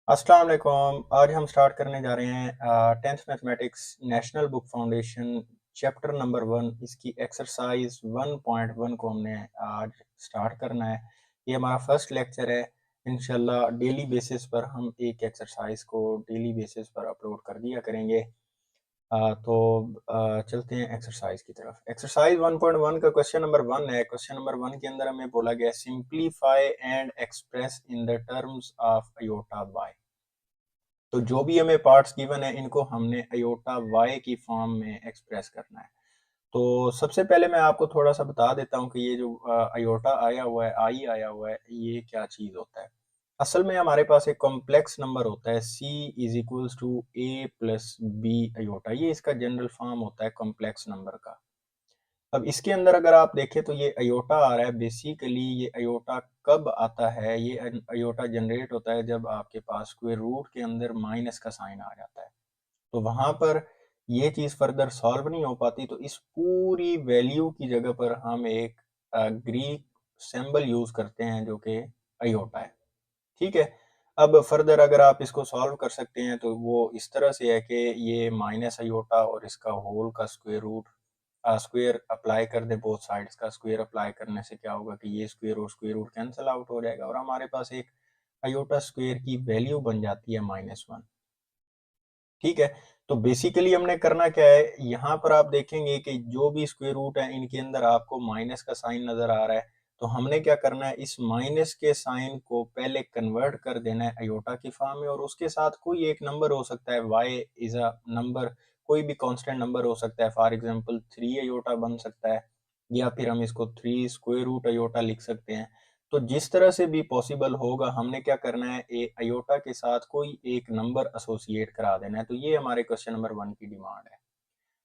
अस्सलाम वालेकुम। आज हम स्टार्ट करने जा रहे हैं 10th mathematics national book foundation chapter number 1। इसकी एक्सरसाइज 1.1 को हमने आज स्टार्ट करना है। ये हमारा फर्स्ट लेक्चर है। इंशाल्लाह डेली बेसिस पर हम एक एक्सरसाइज को डेली बेसिस पर अपलोड कर दिया करेंगे। तो चलते हैं एक्सरसाइज की तरफ। एक्सरसाइज 1.1 का क्वेश्चन नंबर 1 है। क्वेश्चन नंबर 1 के अंदर हमें बोला गया simplify and express in the terms of iota y. तो जो भी हमें पार्ट्स गिवन है इनको हमने आयोटा वाई की फॉर्म में एक्सप्रेस करना है। तो सबसे पहले मैं आपको थोड़ा सा बता देता हूँ कि ये जो आयोटा आया हुआ है, आई आया हुआ है, ये क्या चीज़ होता है। असल में हमारे पास एक कॉम्प्लेक्स नंबर होता है c is equals to a plus b iota. ये इसका जनरल फॉर्म होता है कॉम्प्लेक्स नंबर का। अब इसके अंदर अगर आप देखें तो ये अयोटा आ रहा है। बेसिकली ये अयोटा कब आता है? ये अयोटा जनरेट होता है जब आपके पास स्क्वायर रूट के अंदर माइनस का साइन आ जाता है। तो वहां पर ये चीज फर्दर सॉल्व नहीं हो पाती, तो इस पूरी वैल्यू की जगह पर हम एक ग्रीक सिंबल यूज करते हैं जो कि अयोटा है। ठीक है। अब फर्दर अगर आप इसको सॉल्व कर सकते हैं तो वो इस तरह से है कि ये माइनस अयोटा और इसका होल का स्क्वायर रूट, स्क्वायर अप्लाई कर दे बोथ साइड्स का। स्क्वायर अप्लाई करने से क्या होगा कि ये स्क्वायर और स्क्वायर रूट कैंसिल आउट हो जाएगा और हमारे पास एक अयोटा स्क्वायर की वैल्यू बन जाती है -1। ठीक है। तो बेसिकली हमने करना क्या है, यहाँ पर आप देखेंगे कि जो भी स्क्वायर रूट है इनके अंदर आपको माइनस का साइन नजर आ रहा है। तो हमने क्या करना है, इस माइनस के साइन को पहले कन्वर्ट कर देना है अयोटा की फॉर्म में, और उसके साथ कोई एक नंबर हो सकता है। y इज अ नंबर, कोई भी कांस्टेंट नंबर हो सकता है। फॉर एग्जांपल 3 अयोटा बन सकता है, या फिर हम इसको 3 स्क्वायर रूट अयोटा लिख सकते हैं। तो जिस तरह से भी पॉसिबल होगा हमने क्या करना है, ए अयोटा के साथ कोई एक नंबर एसोसिएट करा देना है। तो ये हमारे क्वेश्चन नंबर 1 की डिमांड है।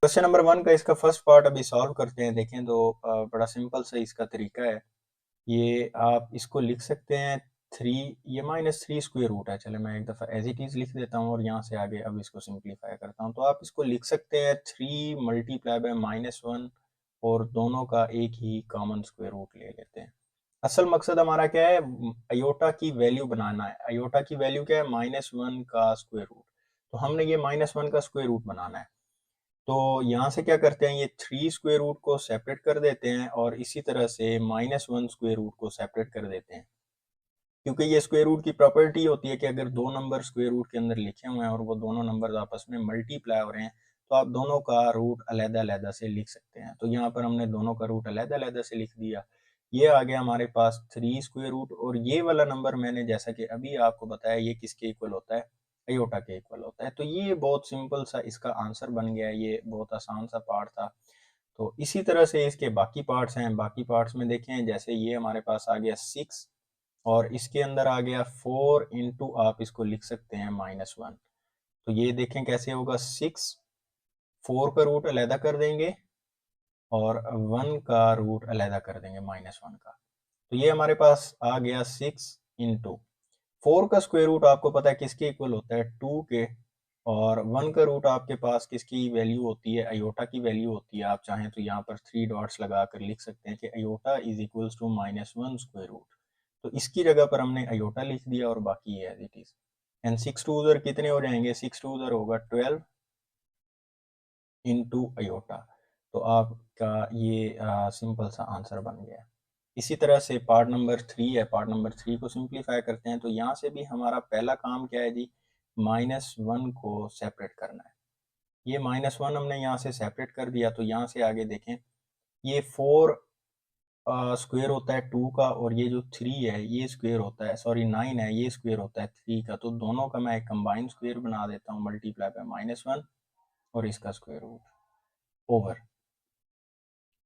क्वेश्चन नंबर 1 का इसका फर्स्ट पार्ट अभी सॉल्व करते हैं। देखें तो बड़ा सिंपल सा इसका तरीका है। ये आप इसको लिख सकते हैं 3, ये -3 स्क्वायर रूट है। चले मैं एक दफ़ा एज इट इज़ लिख देता हूँ और यहाँ से आगे अब इसको सिंप्लीफाई करता हूँ। तो आप इसको लिख सकते हैं 3 मल्टीप्लाई बाय -1, और दोनों का एक ही कॉमन स्क्वायर रूट ले लेते हैं। असल मकसद हमारा क्या है, अयोटा की वैल्यू बनाना है। अयोटा की वैल्यू क्या है, -1 का स्क्वायर रूट। तो हमने ये -1 का स्क्वायर रूट बनाना है। तो यहाँ से क्या करते हैं, ये 3 स्क्वायर रूट को सेपरेट कर देते हैं और इसी तरह से -1 स्क्वायर रूट को सेपरेट कर देते हैं। क्योंकि ये स्क्वायर रूट की प्रॉपर्टी होती है कि अगर दो नंबर स्क्वायर रूट के अंदर लिखे हुए हैं और वो दोनों नंबर आपस में मल्टीप्लाई हो रहे हैं, तो आप दोनों का रूट अलग-अलग से लिख सकते हैं। तो यहाँ पर हमने दोनों का रूट अलग-अलग से लिख दिया। ये आ गया हमारे पास 3 स्क्वायर रूट, और ये वाला नंबर मैंने जैसा कि अभी आपको बताया ये किसके इक्वल होता है, अयोटा के इक्वल होता है। तो ये बहुत सिंपल सा इसका आंसर बन गया है। ये बहुत आसान सा पार्ट था। तो इसी तरह से इसके बाकी पार्ट्स हैं। बाकी पार्ट्स में देखें, जैसे ये हमारे पास आ गया 6, और इसके अंदर आ गया 4 इंटू, आप इसको लिख सकते हैं -1। तो ये देखें कैसे होगा, 6 4 का रूट अलहदा कर देंगे और 1 का रूट अलहदा कर देंगे -1 का। तो ये हमारे पास आ गया 6 इंटू 4 का स्क्वायर रूट आपको पता है किसके इक्वल होता है, 2 के। और 1 का रूट आपके पास किसकी वैल्यू होती है, अयोटा की वैल्यू होती है। आप चाहें तो यहाँ पर 3 डॉट्स लगा कर लिख सकते हैं कि iota is equals to -1 square root. तो इसकी जगह पर हमने अयोटा लिख दिया और बाकी है एज इट इज। एंड 6 टू उधर कितने हो जाएंगे, 6 टू उधर होगा 12 इंटू अयोटा। तो आपका ये सिंपल सा आंसर बन गया। इसी तरह से पार्ट नंबर 3 है। पार्ट नंबर 3 को सिंप्लीफाई करते हैं। तो यहाँ से भी हमारा पहला काम क्या है जी, -1 को सेपरेट करना है। ये -1 हमने यहाँ से सेपरेट कर दिया। तो यहाँ से आगे देखें, ये 4 स्क्वायर होता है 2 का, और ये जो 3 है ये स्क्वायर होता है, सॉरी 9 है ये स्क्वायर होता है 3 का। तो दोनों का मैं एक कंबाइंड स्क्वायर बना देता हूँ, मल्टीप्लाई बाय -1 और इसका स्क्वायर रूट ओवर।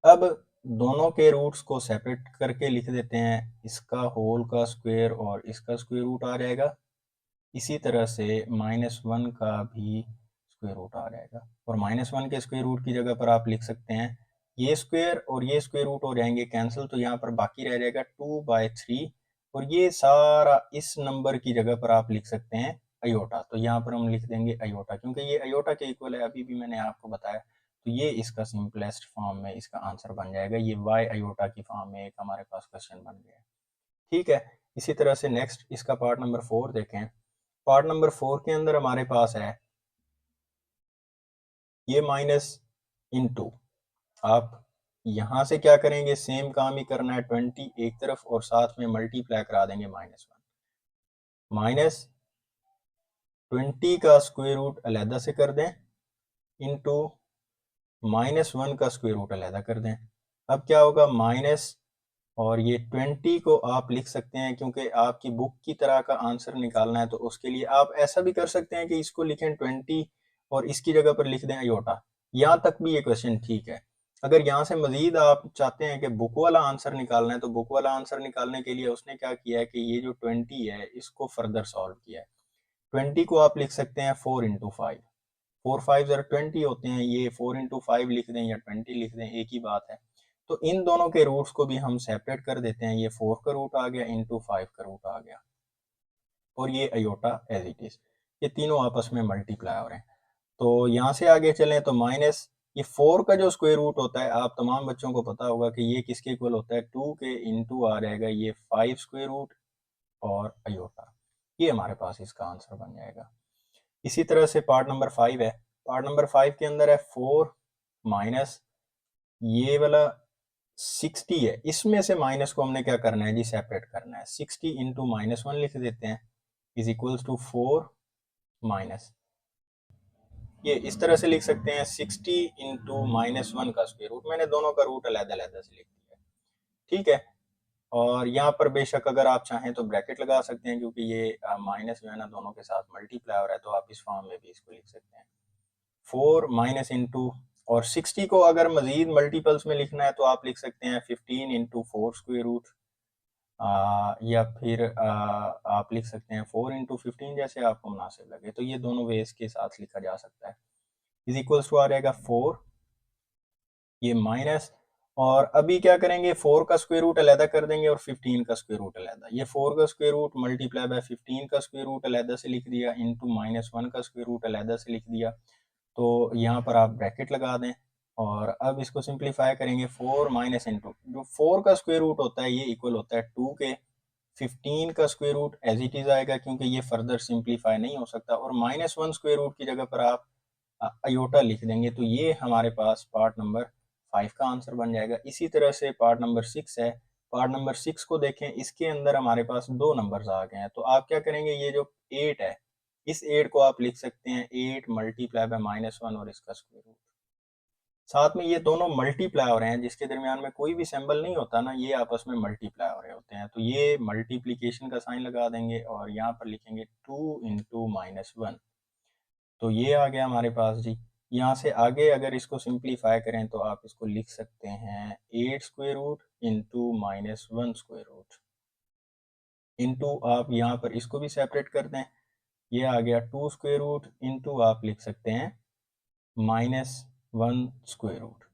अब दोनों के रूट्स को सेपरेट करके लिख देते हैं, इसका होल का स्क्वायर और इसका स्क्वायर रूट आ जाएगा। इसी तरह से -1 का भी स्क्वायर रूट आ जाएगा, और -1 के स्क्वायर रूट की जगह पर आप लिख सकते हैं ये स्क्वायर और ये स्क्वायर रूट हो जाएंगे कैंसिल। तो यहाँ पर बाकी रह जाएगा 2/3, और ये सारा इस नंबर की जगह पर आप लिख सकते हैं अयोटा। तो यहाँ पर हम लिख देंगे अयोटा, क्योंकि ये अयोटा के इक्वल है, अभी भी मैंने आपको बताया। तो ये इसका सिंपलेस्ट फॉर्म में इसका आंसर बन जाएगा। ये y अयोटा की फॉर्म में एक हमारे पास क्वेश्चन बन गया। ठीक है। इसी तरह से नेक्स्ट इसका पार्ट नंबर 4 देखें। पार्ट नंबर 4 के अंदर हमारे पास है ये माइनस इनटू, आप यहां से क्या करेंगे, सेम काम ही करना है, 20 एक तरफ और साथ में मल्टीप्लाई करा देंगे -1, माइनस 20 का स्क्वायर रूट अलहदा से कर दें इनटू -1 का स्क्वायर रूट अलहदा कर दें। अब क्या होगा, माइनस, और ये 20 को आप लिख सकते हैं, क्योंकि आपकी बुक की तरह का आंसर निकालना है तो उसके लिए आप ऐसा भी कर सकते हैं कि इसको लिखें 20 और इसकी जगह पर लिख दें अयोटा। यहाँ तक भी ये क्वेश्चन ठीक है। अगर यहाँ से मजीद आप चाहते हैं कि बुक वाला आंसर निकालना है, तो बुक वाला आंसर निकालने के लिए उसने क्या किया है कि ये जो 20 है इसको फर्दर सॉल्व किया है। 20 को आप लिख सकते हैं 4 इंटू 5, 4 5 जरा 20 होते हैं, ये 4 इंटू 5 लिख दें या 20 लिख दें, एक ही बात है। तो इन दोनों के रूट्स को भी हम सेपरेट कर देते हैं, ये 4 का रूट आ गया इंटू 5 का रूट आ गया, और ये अयोटा एज इट इज, ये तीनों आपस में मल्टीप्लाई हो रहे हैं। तो यहाँ से आगे चलें तो माइनस ये 4 का जो स्क्वायर रूट होता है, आप तमाम बच्चों को पता होगा कि ये किसके इक्वल होता है, 2 के इंटू आ जाएगा ये 5 स्क्वायर रूट और अयोटा, ये हमारे पास इसका आंसर बन जाएगा। इसी तरह से पार्ट नंबर 5 है, पार्ट नंबर 5 के अंदर है 4 माइनस ये वाला 60 है, इसमें से माइनस को हमने क्या करना है जी, सेपरेट करना है। 60 इंटू -1 लिख देते हैं इज इक्वल्स टू 4 माइनस, ये इस तरह से लिख सकते हैं 60 इंटू -1 का स्क्वायर रूट, मैंने दोनों का रूट अलग-अलग से लिख दिया, ठीक है। और यहाँ पर बेशक अगर आप चाहें तो ब्रैकेट लगा सकते हैं, क्योंकि ये माइनस जो है ना दोनों के साथ मल्टीप्लाई हो रहा है, तो आप इस फॉर्म में भी इसको लिख सकते हैं 4 माइनस इंटू, और 60 को अगर मजीद मल्टीपल्स में लिखना है तो आप लिख सकते हैं 15 इंटू 4 स्क्वायर रूट, या फिर आप लिख सकते हैं 4 इंटू 15, जैसे आपको मुनासिब लगे। तो ये दोनों वेज के साथ लिखा जा सकता है। इज इक्वल्स टू आ रहेगा 4 ये माइनस, और अभी क्या करेंगे, 4 का स्क्वायर रूट अलहदा कर देंगे और 15 का स्क्वायर रूट अलहदा, ये 4 का स्क्वायर रूट मल्टीप्लाई बाय 15 का स्क्वायर रूट अलहदा से लिख दिया इंटू -1 का स्क्वायर रूट अलहदा से लिख दिया। तो यहाँ पर आप ब्रैकेट लगा दें और अब इसको सिंप्लीफाई करेंगे, 4 माइनस इंटू, जो 4 का स्क्वायर रूट होता है ये इक्वल होता है 2 के, 15 का square root as it is आएगा क्योंकि ये फर्दर सिंप्लीफाई नहीं हो सकता, और -1 स्क्वायर रूट की जगह पर आप अयोटा लिख देंगे। तो ये हमारे पास पार्ट नंबर 5 का आंसर बन जाएगा। इसी तरह से पार्ट नंबर 6 है, पार्ट नंबर 6 को देखें, इसके अंदर हमारे पास दो नंबर्स आ गए हैं। तो आप क्या करेंगे, ये जो 8 है इस 8 को आप लिख सकते हैं 8 मल्टीप्लाई बाय -1 और इसका स्क्वायर रूट, साथ में ये दोनों मल्टीप्लाई हो रहे हैं, जिसके दरमियान में कोई भी सिंबल नहीं होता ना, ये आपस में मल्टीप्लाई हो रहे होते हैं। तो ये मल्टीप्लीकेशन का साइन लगा देंगे और यहाँ पर लिखेंगे 2 इंटू -1, तो ये आ गया हमारे पास जी। यहाँ से आगे अगर इसको सिंप्लीफाई करें तो आप इसको लिख सकते हैं 8 square root into -1 square root, into आप यहाँ पर इसको भी सेपरेट कर दें, ये आ गया 2 स्क्वायर रूट इंटू आप लिख सकते हैं -1 स्क्वायर रूट।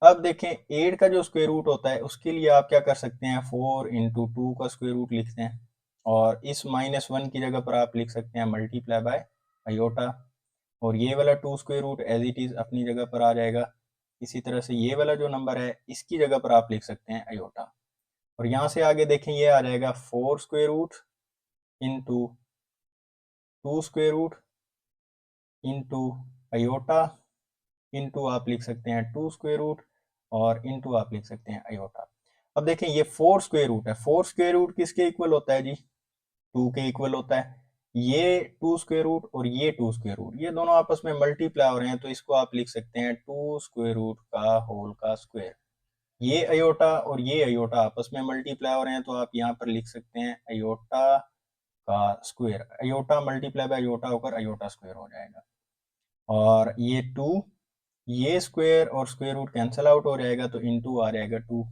अब देखें 8 का जो स्क्वायर रूट होता है उसके लिए आप क्या कर सकते हैं, 4 इंटू 2 का स्क्वायर रूट लिखते हैं, और इस -1 की जगह पर आप लिख सकते हैं मल्टीप्लाई बाय अयोटा, और ये वाला 2 square root as it is अपनी जगह पर आ जाएगा। इसी तरह से ये वाला जो नंबर है इसकी जगह पर आप लिख सकते हैं अयोटा, और यहाँ से आगे देखें ये आ जाएगा 4 square root into 2 square root into iota, into आप लिख सकते हैं 2 स्क्वायर रूट, और इंटू आप लिख सकते हैं अयोटा। अब देखें ये 4 स्क्वायर रूट है, 4 स्क्वायर रूट किसके इक्वल होता है जी, 2 के इक्वल होता है। ये 2 स्क्वायर रूट और ये 2 स्क्वायर रूट, ये दोनों आपस में मल्टीप्लाई हो रहे हैं, तो इसको आप लिख सकते हैं 2 स्क्वायर रूट का होल का स्क्वायर। ये अयोटा और ये अयोटा आपस में मल्टीप्लाई हो रहे हैं, तो आप यहाँ पर लिख सकते हैं अयोटा का square, iota multiply by iota होकर अयोटा स्क्वायर हो जाएगा, और ये 2, ये स्क्वायर और स्क्वायर रूट कैंसिल आउट हो जाएगा, तो इनटू आ जाएगा 2।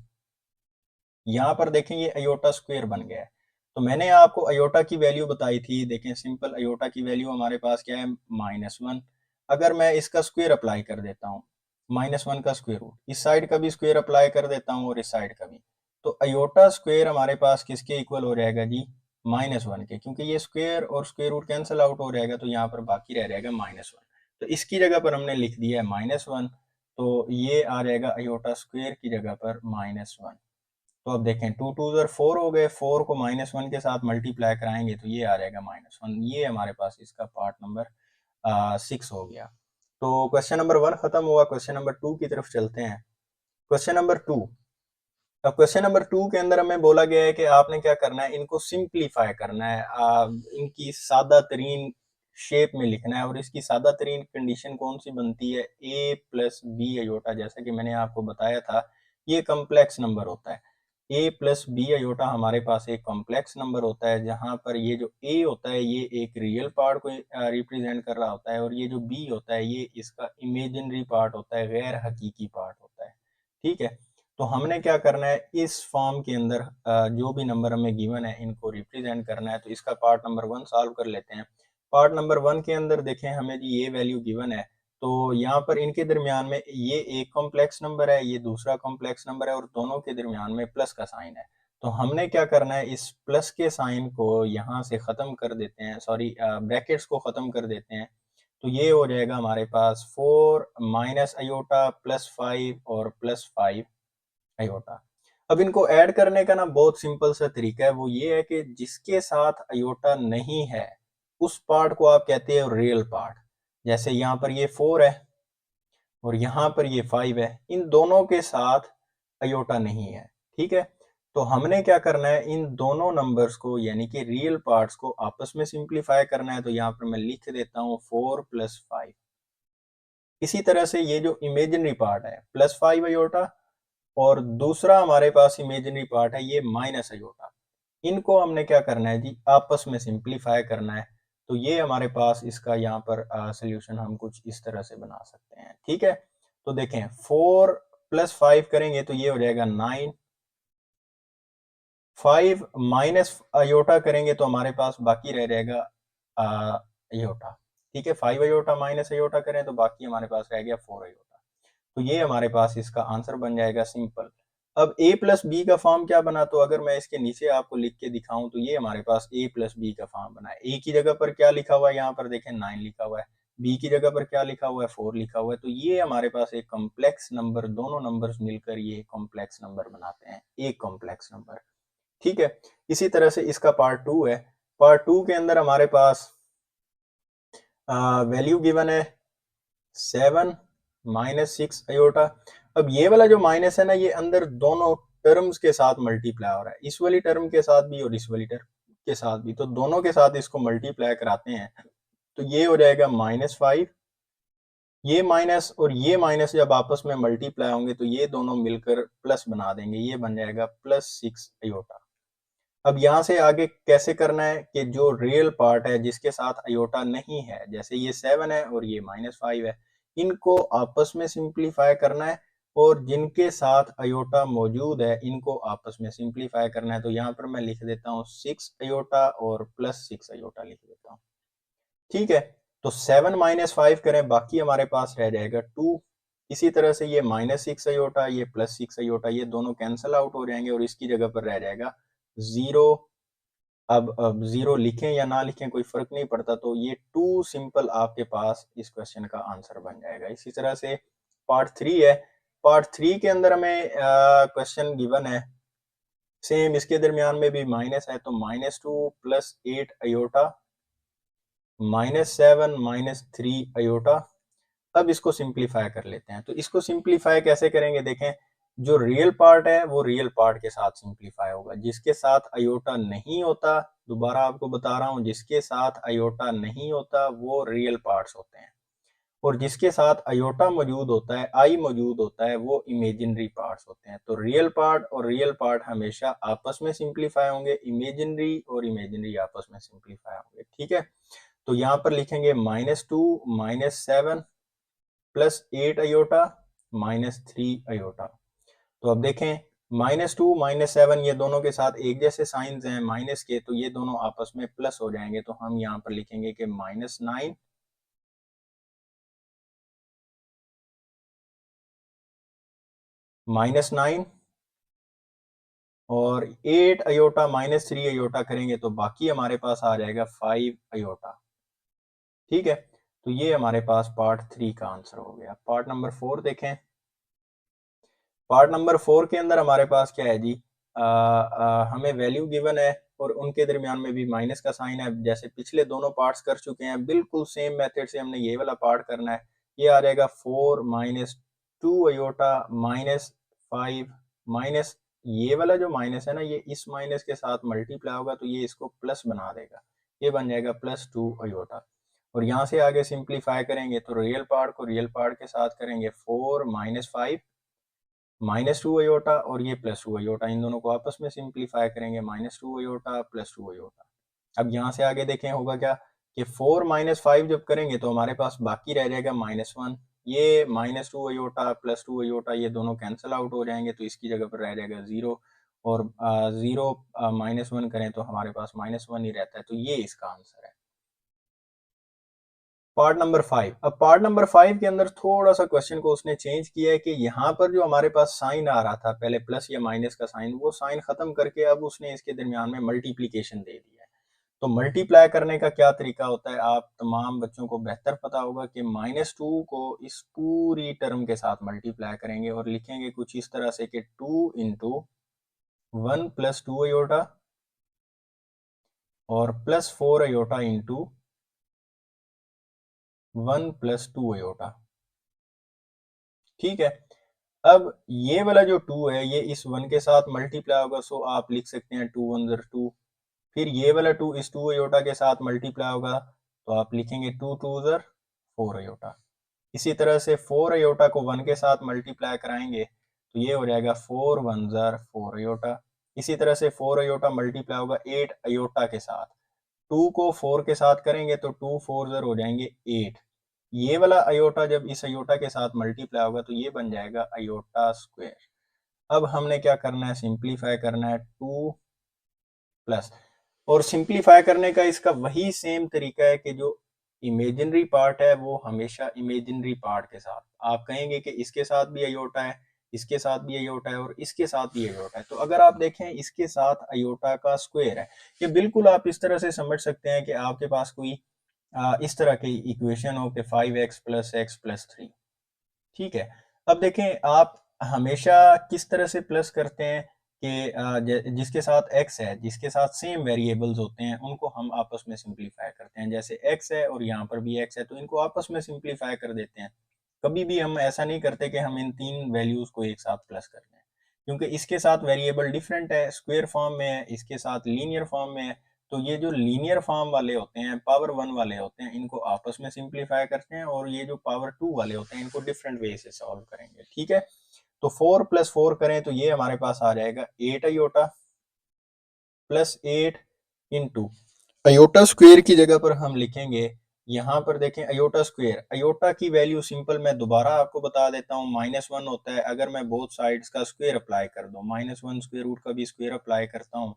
यहाँ पर देखें ये अयोटा स्क्वायर बन गया है। तो मैंने आपको अयोटा की वैल्यू बताई थी, देखें सिंपल अयोटा की वैल्यू हमारे पास क्या है, -1। अगर मैं इसका स्क्वायर अप्लाई कर देता हूँ, -1 का स्क्वायर रूट, इस साइड का भी स्क्वायर अप्लाई कर देता हूँ और इस साइड का भी, तो अयोटा स्क्वायर हमारे पास किसके इक्वल हो जाएगा जी, -1 के, क्योंकि ये स्क्वायर और स्क्वायर रूट कैंसिल आउट हो जाएगा, तो यहाँ पर बाकी रह जाएगा -1। तो इसकी जगह पर हमने लिख दिया है -1, तो ये आ जाएगा अयोटा स्क्वायर की जगह पर -1। तो अब देखें 2 2 ज़र 4 हो गए, 4 को -1 के साथ मल्टीप्लाई कराएंगे तो ये आ जाएगा -1। ये हमारे पास इसका पार्ट नंबर 6 हो गया। तो क्वेश्चन नंबर 1 खत्म हुआ। क्वेश्चन नंबर 2 की तरफ चलते हैं। Question number 2। अब क्वेश्चन नंबर 2 के अंदर हमें बोला गया है कि आपने क्या करना है, इनको सिंप्लीफाई करना है, इनकी सादा तरीन शेप में लिखना है। और इसकी सादा तरीन कंडीशन कौन सी बनती है, a प्लस बी अयोटा। जैसा कि मैंने आपको बताया था, ये कम्प्लेक्स नंबर होता है। a प्लस बी अयोटा हमारे पास एक कॉम्प्लेक्स नंबर होता है, जहां पर ये जो a होता है ये एक रियल पार्ट को रिप्रेजेंट कर रहा होता है, और ये जो b होता है ये इसका इमेजिनरी पार्ट होता है, गैर हकीकी पार्ट होता है। ठीक है, तो हमने क्या करना है, इस फॉर्म के अंदर जो भी नंबर हमें गिवन है इनको रिप्रेजेंट करना है। तो इसका पार्ट नंबर 1 सॉल्व कर लेते हैं। पार्ट नंबर 1 के अंदर देखें हमें जी ये वैल्यू गिवन है, तो यहाँ पर इनके दरमियान में ये एक कॉम्प्लेक्स नंबर है, ये दूसरा कॉम्प्लेक्स नंबर है, और दोनों के दरमियान में प्लस का साइन है। तो हमने क्या करना है, इस प्लस के साइन को यहाँ से ख़त्म कर देते हैं, सॉरी ब्रैकेट्स को ख़त्म कर देते हैं। तो ये हो जाएगा हमारे पास 4 माइनस अयोटा प्लस 5 और प्लस 5 अयोटा। अब इनको ऐड करने का ना बहुत सिंपल सा तरीका है, वो ये है कि जिसके साथ अयोटा नहीं है उस पार्ट को आप कहते हैं रियल पार्ट। जैसे यहाँ पर ये 4 है और यहाँ पर ये 5 है, इन दोनों के साथ अयोटा नहीं है। ठीक है, तो हमने क्या करना है, इन दोनों नंबर्स को यानी कि रियल पार्ट्स को आपस में सिंप्लीफाई करना है। तो यहाँ पर मैं लिख देता हूँ 4 प्लस 5। इसी तरह से ये जो इमेजिनरी पार्ट है प्लस 5 अयोटा, और दूसरा हमारे पास इमेजिनरी पार्ट है ये माइनस अयोटा। इनको हमने क्या करना है जी, आपस में सिंप्लीफाई करना है। तो ये हमारे पास इसका यहाँ पर सोल्यूशन हम कुछ इस तरह से बना सकते हैं। ठीक है, तो देखें 4 प्लस 5 करेंगे तो ये हो जाएगा 9। 5 माइनस अयोटा करेंगे तो हमारे पास बाकी रह जाएगा अयोटा। ठीक है, 5 अयोटा माइनस अयोटा करें तो बाकी हमारे पास रह गया 4 अयोटा। तो ये हमारे पास इसका आंसर बन जाएगा सिंपल। अब a प्लस बी का फॉर्म क्या बना, तो अगर मैं इसके नीचे आपको लिख के दिखाऊं तो ये हमारे पास a प्लस बी का फॉर्म बना है। a की जगह पर क्या लिखा हुआ है, यहाँ पर देखें 9 लिखा हुआ है। b की जगह पर क्या लिखा हुआ है, 4 लिखा हुआ है। तो ये हमारे पास एक कॉम्प्लेक्स नंबर, दोनों नंबर्स मिलकर ये कॉम्प्लेक्स नंबर बनाते हैं, एक कॉम्प्लेक्स नंबर। ठीक है, इसी तरह से इसका पार्ट 2 है। पार्ट 2 के अंदर हमारे पास वैल्यू गिवन है 7 माइनस 6 अयोटा। अब ये वाला जो माइनस है ना, ये अंदर दोनों टर्म्स के साथ मल्टीप्लाई हो रहा है, इस वाली टर्म के साथ भी और इस वाली टर्म के साथ भी। तो दोनों के साथ इसको मल्टीप्लाई कराते हैं तो ये हो जाएगा -5। ये माइनस और ये माइनस जब आपस में मल्टीप्लाई होंगे तो ये दोनों मिलकर प्लस बना देंगे, ये बन जाएगा +6 अयोटा। अब यहाँ से आगे कैसे करना है कि जो रियल पार्ट है जिसके साथ अयोटा नहीं है, जैसे ये 7 है और ये -5 है, इनको आपस में सिंप्लीफाई करना है, और जिनके साथ अयोटा मौजूद है इनको आपस में सिंप्लीफाई करना है। तो यहाँ पर मैं लिख देता हूँ 6 अयोटा और +6 अयोटा लिख देता हूँ। ठीक है, तो 7 माइनस 5 करें, बाकी हमारे पास रह जाएगा 2। इसी तरह से ये -6 अयोटा, ये +6 अयोटा, ये दोनों कैंसिल आउट हो जाएंगे और इसकी जगह पर रह जाएगा 0। अब 0 लिखें या ना लिखें कोई फर्क नहीं पड़ता, तो ये 2 सिंपल आपके पास इस क्वेश्चन का आंसर बन जाएगा। इसी तरह से पार्ट 3 है। पार्ट 3 के अंदर हमें क्वेश्चन गिवन है, सेम इसके दरमियान में भी माइनस है, तो -2 + 8 अयोटा -7 -3 अयोटा। अब इसको सिंप्लीफाई कर लेते हैं। तो इसको सिंप्लीफाई कैसे करेंगे, देखें जो रियल पार्ट है वो रियल पार्ट के साथ सिंप्लीफाई होगा, जिसके साथ अयोटा नहीं होता, दोबारा आपको बता रहा हूं, जिसके साथ अयोटा नहीं होता वो रियल पार्ट्स होते हैं, और जिसके साथ अयोटा मौजूद होता है, आई मौजूद होता है, वो इमेजिनरी पार्ट्स होते हैं। तो रियल पार्ट और रियल पार्ट हमेशा आपस में सिंप्लीफाई होंगे, इमेजिनरी और इमेजिनरी आपस में सिंप्लीफाई होंगे। ठीक है, तो यहाँ पर लिखेंगे -2 -7 +8 अयोटा -3 अयोटा। तो अब देखें -2 -7 ये दोनों के साथ एक जैसे साइंस हैं माइनस के, तो ये दोनों आपस में प्लस हो जाएंगे। तो हम यहाँ पर लिखेंगे कि -9 -9 और 8 अयोटा -3 अयोटा करेंगे तो बाकी हमारे पास आ जाएगा 5 अयोटा। ठीक है, तो ये हमारे पास पार्ट 3 का आंसर हो गया। पार्ट नंबर 4 देखें। पार्ट नंबर 4 के अंदर हमारे पास क्या है जी, हमें वैल्यू गिवन है और उनके दरमियान में भी माइनस का साइन है, जैसे पिछले दोनों पार्ट्स कर चुके हैं, बिल्कुल सेम मेथड से हमने ये वाला पार्ट करना है। ये आ जाएगा 4 माइनस 2 अयोटा माइनस 5 माइनस, ये वाला जो माइनस है ना, ये इस माइनस के साथ मल्टीप्लाई होगा तो ये इसको प्लस बना देगा, ये बन जाएगा प्लस 2 अयोटा। और यहाँ से आगे सिंप्लीफाई करेंगे तो रियल पार्ट को रियल पार्ट के साथ करेंगे, 4 माइनस 5 माइनस 2 अयोटा और ये प्लस 2 अयोटा, इन दोनों को आपस में सिंप्लीफाई करेंगे, माइनस 2 अयोटा प्लस 2 अयोटा। अब यहाँ से आगे देखें होगा क्या कि 4 माइनस 5 जब करेंगे तो हमारे पास बाकी रह जाएगा -1, ये माइनस 2 अयोटा प्लस 2 अयोटा ये दोनों कैंसिल आउट हो जाएंगे तो इसकी जगह पर रह जाएगा 0, और 0 -1 करें तो हमारे पास -1 ही रहता है, तो ये इसका आंसर है। Part number 5। अब पार्ट नंबर 5 के अंदर थोड़ा सा क्वेश्चन को उसने चेंज किया है कि यहाँ पर जो हमारे पास साइन आ रहा था पहले प्लस या माइनस का साइन, वो साइन खत्म करके अब उसने इसके दरमियान में मल्टीप्लीकेशन दे दिया है। तो मल्टीप्लाई करने का क्या तरीका होता है, आप तमाम बच्चों को बेहतर पता होगा कि -2 को इस पूरी टर्म के साथ मल्टीप्लाई करेंगे और लिखेंगे कुछ इस तरह से कि 2 इंटू 1 प्लस 2 अयोटा और plus 4 iota into 1 plus 2 iota. ठीक है, अब ये वाला जो 2 है ये इस 1 के साथ मल्टीप्लाई होगा, सो आप लिख सकते हैं 2 1 2। फिर ये वाला 2 इस 2 अयोटा के साथ मल्टीप्लाई होगा तो आप लिखेंगे 2 2 4 अयोटा। इसी तरह से 4 अयोटा को 1 के साथ मल्टीप्लाई कराएंगे तो ये हो जाएगा 4 1 4 अयोटा। इसी तरह से 4 अयोटा मल्टीप्लाई होगा 8 अयोटा के साथ, 2 को 4 के साथ करेंगे तो 2 4 हो जाएंगे 8। ये वाला अयोटा जब इस अयोटा के साथ मल्टीप्लाई होगा तो ये बन जाएगा अयोटा स्क्वायर। अब हमने क्या करना है, सिंप्लीफाई करना है 2 प्लस, और सिंप्लीफाई करने का इसका वही सेम तरीका है कि जो इमेजिनरी पार्ट है वो हमेशा इमेजिनरी पार्ट के साथ, आप कहेंगे कि इसके साथ भी अयोटा है, इसके साथ भी अयोटा है और इसके साथ भी अयोटा है। तो अगर आप देखें इसके साथ अयोटा का स्क्वायर है, ये बिल्कुल आप इस तरह से समझ सकते हैं कि आपके पास कोई इस तरह की इक्वेशन हो कि 5x प्लस एक्स प्लस 3। ठीक है, अब देखें आप हमेशा किस तरह से प्लस करते हैं कि जिसके साथ x है, जिसके साथ सेम वेरिएबल्स होते हैं उनको हम आपस में सिंप्लीफाई करते हैं। जैसे x है और यहाँ पर भी x है तो इनको आपस में सिंप्लीफाई कर देते हैं। कभी भी हम ऐसा नहीं करते कि हम इन तीन वैल्यूज को एक साथ प्लस कर लें, क्योंकि इसके साथ वेरिएबल डिफरेंट है, स्क्वायर फॉर्म में है, इसके साथ लीनियर फॉर्म में है। तो ये जो लीनियर फॉर्म वाले होते हैं, पावर 1 वाले होते हैं, इनको आपस में सिंप्लीफाई करते हैं, और ये जो पावर 2 वाले होते हैं इनको डिफरेंट वे से सॉल्व करेंगे। ठीक है, तो 4 प्लस 4 करें तो ये हमारे पास आ जाएगा 8 iota plus 8 into iota square की जगह पर हम लिखेंगे, यहाँ पर देखें अयोटा स्क्वायर, अयोटा की वैल्यू सिंपल मैं दोबारा आपको बता देता हूँ -1 होता है अगर मैं बोथ साइड्स का स्क्वायर अप्लाई कर दूं, -1 स्क्वायर रूट का भी स्क्वायर अप्लाई करता हूँ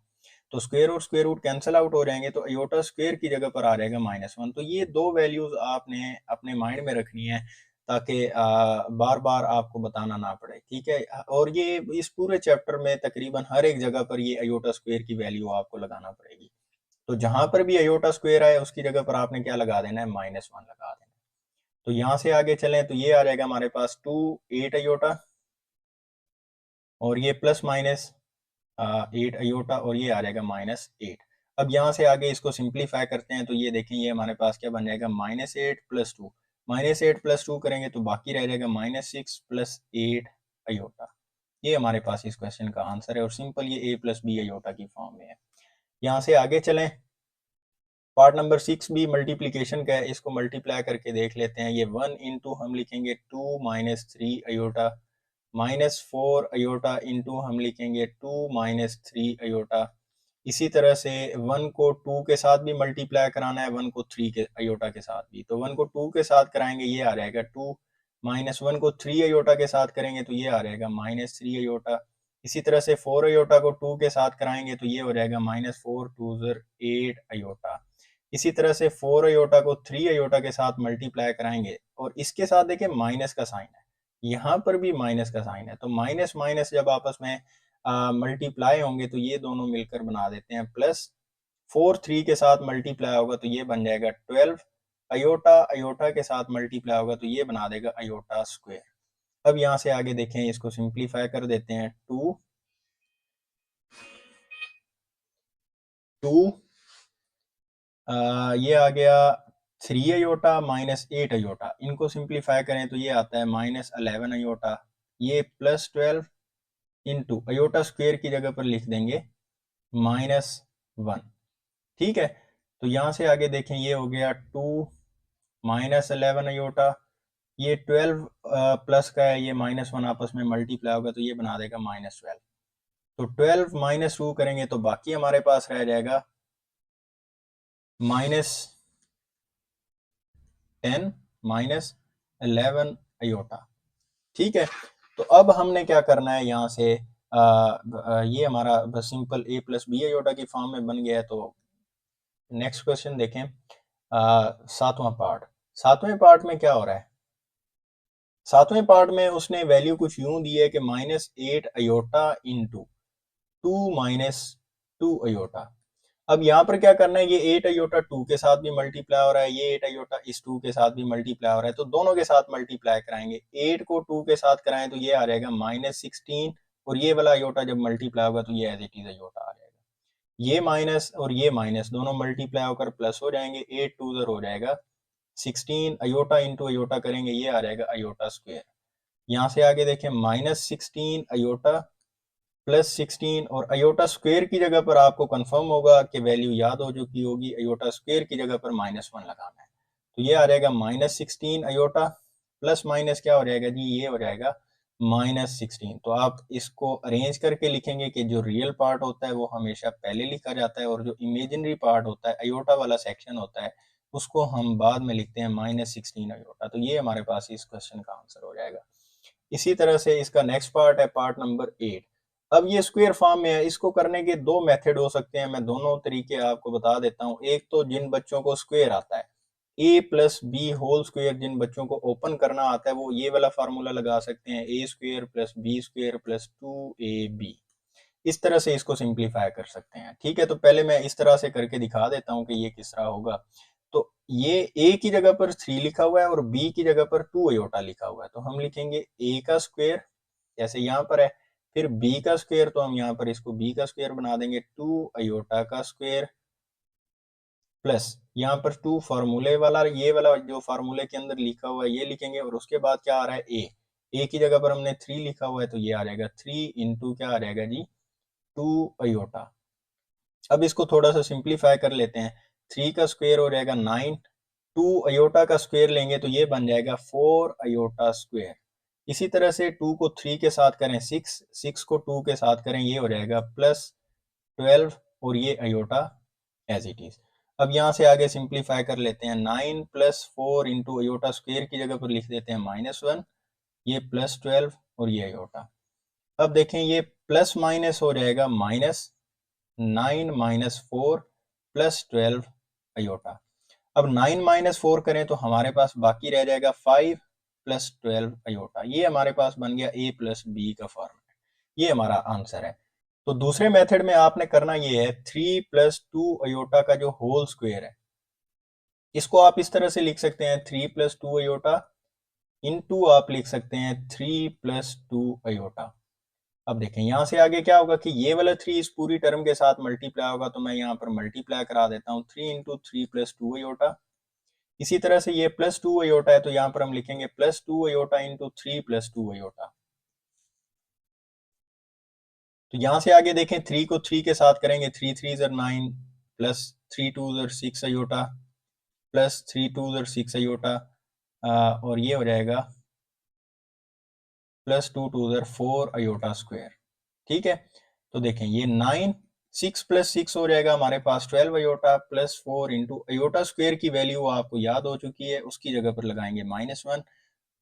तो स्क्वायर और स्क्वायर रूट कैंसिल आउट हो जाएंगे, तो अयोटा स्क्वायर की जगह पर आ जाएगा -1। तो ये दो वैल्यूज आपने अपने माइंड में रखनी है ताकि बार बार आपको बताना ना पड़े। ठीक है, और ये इस पूरे चैप्टर में तकरीबन हर एक जगह पर ये अयोटा स्क्वायर की वैल्यू आपको लगाना पड़ेगी। तो जहां पर भी अयोटा स्क्वायर आए उसकी जगह पर आपने क्या लगा देना है, -1 लगा देना है। तो यहां से आगे चलें तो ये आ जाएगा हमारे पास 2 8 अयोटा और ये प्लस माइनस 8 अयोटा और ये आ जाएगा -8। अब यहाँ से आगे इसको सिंप्लीफाई करते हैं तो ये देखें ये हमारे पास क्या बन जाएगा, -8 प्लस 2, -8 प्लस 2 करेंगे तो बाकी रह जाएगा -6 प्लस 8 अयोटा। ये हमारे पास इस क्वेश्चन का आंसर है और सिंपल ये a प्लस बी अयोटा की फॉर्म में है। यहाँ से आगे चलें, पार्ट नंबर 6 भी मल्टीप्लीकेशन का है, इसको मल्टीप्लाई करके देख लेते हैं। ये 1 इंटू हम लिखेंगे 2 माइनस 3 अयोटा -4 अयोटा इंटू हम लिखेंगे 2 माइनस 3 अयोटा। इसी तरह से 1 को 2 के साथ भी मल्टीप्लाई कराना है, 1 को 3 के अयोटा के साथ भी, तो 1 को 2 के साथ कराएंगे ये आ जाएगा 2, -1 को 3 अयोटा के साथ करेंगे तो ये आ जाएगा -3 अयोटा। इसी तरह से 4 अयोटा को 2 के साथ कराएंगे तो ये हो जाएगा -4 2 8 अयोटा। इसी तरह से 4 अयोटा को 3 अयोटा के साथ मल्टीप्लाई कराएंगे और इसके साथ देखिए माइनस का साइन है, यहाँ पर भी माइनस का साइन है, तो माइनस माइनस जब आपस में मल्टीप्लाई होंगे तो ये दोनों मिलकर बना देते हैं प्लस। 4 3 के साथ मल्टीप्लाई होगा तो ये बन जाएगा 12, अयोटा अयोटा के साथ मल्टीप्लाई होगा तो ये बना देगा अयोटा स्क्वायर। अब यहाँ से आगे देखें, इसको सिंप्लीफाई कर देते हैं, 2 2 ये आ गया 3 अयोटा माइनस 8 अयोटा, इनको सिंप्लीफाई करें तो ये आता है माइनस 11 अयोटा, ये प्लस 12 इंटू अयोटा स्क्वेयर की जगह पर लिख देंगे -1। ठीक है, तो यहाँ से आगे देखें ये हो गया 2 माइनस 11 अयोटा, ये 12 प्लस का है, ये -1 आपस में मल्टीप्लाई होगा तो ये बना देगा -12। तो 12 -2 करेंगे तो बाकी हमारे पास रह जाएगा -10 -11 अयोटा। ठीक है, तो अब हमने क्या करना है यहाँ से ये हमारा simple a plus b iota की फॉर्म में बन गया है। तो नेक्स्ट क्वेश्चन देखें, सातवां पार्ट। सातवें पार्ट में क्या हो रहा है, सातवें पार्ट में उसने वैल्यू कुछ यूं दी है कि -8 अयोटा इंटू 2 -2 अयोटा। अब यहाँ पर क्या करना है, ये 8 अयोटा 2 के साथ भी मल्टीप्लाई हो रहा है, ये 8 अयोटा इस 2 के साथ भी मल्टीप्लाई हो रहा है, तो दोनों के साथ मल्टीप्लाई कराएंगे। 8 को 2 के साथ कराएं तो ये आ जाएगा -16, और ये वाला अयोटा जब मल्टीप्लाई होगा तो ये एज इट इज अयोटा आ जाएगा। ये माइनस और ये माइनस दोनों मल्टीप्लाई होकर प्लस हो जाएंगे, 8 2 हो जाएगा 16, अयोटा इंटू अयोटा करेंगे ये आ जाएगा अयोटा स्क्वेयर। यहाँ से आगे देखें -16 अयोटा प्लस 16, और अयोटा स्क्वेयर की जगह पर आपको कंफर्म होगा कि वैल्यू याद हो चुकी होगी, अयोटा स्क्वेयर की जगह पर -1 लगाना है। तो ये आ जाएगा -16 अयोटा प्लस माइनस क्या हो जाएगा जी, ये हो जाएगा -16। तो आप इसको अरेंज करके लिखेंगे कि जो रियल पार्ट होता है वो हमेशा पहले लिखा जाता है, और जो इमेजिनरी पार्ट होता है अयोटा वाला सेक्शन होता है उसको हम बाद में लिखते हैं -16 अयोटा। तो ये हमारे पास इस क्वेश्चन का आंसर हो जाएगा। इसी तरह से इसका नेक्स्ट पार्ट है पार्ट नंबर 8। अब ये स्क्वायर फॉर्म में है, इसको करने के दो मेथड हो सकते हैं, मैं दोनों तरीके आपको बता देता हूँ। एक तो जिन बच्चों को स्क्वायर आता है, a plus B whole square, जिन बच्चों को ओपन करना आता है वो ये वाला फार्मूला लगा सकते हैं, a square plus b square plus 2ab। इस तरह से इसको सिंप्लीफाई कर सकते हैं। ठीक है, तो पहले मैं इस तरह से करके दिखा देता हूँ कि ये किस तरह होगा। तो ये a की जगह पर 3 लिखा हुआ है और b की जगह पर 2 अयोटा लिखा हुआ है, तो हम लिखेंगे a का स्क्वायर जैसे यहाँ पर है, फिर b का स्क्वायर, तो हम यहाँ पर इसको b का स्क्वायर बना देंगे, 2 अयोटा का स्क्वायर प्लस यहाँ पर 2 फार्मूले वाला, ये वाला जो फार्मूले के अंदर लिखा हुआ है ये लिखेंगे, और उसके बाद क्या आ रहा है a की जगह पर हमने 3 लिखा हुआ है तो ये आ जाएगा 3 इंटू क्या आ जाएगा जी 2 अयोटा। अब इसको थोड़ा सा सिंप्लीफाई कर लेते हैं, 3 का स्क्वायर हो जाएगा 9, 2 अयोटा का स्क्वायर लेंगे तो ये बन जाएगा 4 अयोटा स्क्वायर। इसी तरह से 2 को 3 के साथ करें 6, 6 को 2 के साथ करें ये हो जाएगा +12, और ये अयोटा एज इट इज। अब यहाँ से आगे सिंप्लीफाई कर लेते हैं, 9 + 4 इंटू अयोटा स्क्वायर की जगह पर लिख देते हैं -1, ये +12 और ये अयोटा। अब देखें ये प्लस माइनस हो जाएगा -9 - 4 +12 अयोटा। अब 9 - 4 करें तो हमारे पास बाकी रह जाएगा 5 + 12 अयोटा। ये हमारे पास बन गया a + b का फॉर्मूला, ये हमारा आंसर है। तो दूसरे मेथड में आपने करना ये है, 3 + 2 अयोटा का जो होल स्क्वायर है इसको आप इस तरह से लिख सकते हैं, 3 + 2 अयोटा इंटू आप लिख सकते हैं 3 + 2 अयोटा। अब देखें यहाँ से आगे क्या होगा कि ये वाला 3 इस पूरी टर्म के साथ मल्टीप्लाई होगा, तो मैं यहाँ पर मल्टीप्लाई करा देता हूँ, 3 इंटू 3 + 2 अयोटा। इसी तरह से ये +2 अयोटा है तो यहाँ पर हम लिखेंगे +2 अयोटा इंटू 3 + 2 अयोटा। तो यहाँ से आगे देखें 3 को 3 के साथ करेंगे, 3 3 9 प्लस 3 2 6 अयोटा प्लस 3 2 6 अयोटा, और ये हो जाएगा +2 2 4 अयोटा स्क्वायर। ठीक है, तो देखें ये 9 6 + 6 हो जाएगा हमारे पास 12 iota plus 4 into iota square की वैल्यू आपको याद हो चुकी है, उसकी जगह पर लगाएंगे -1,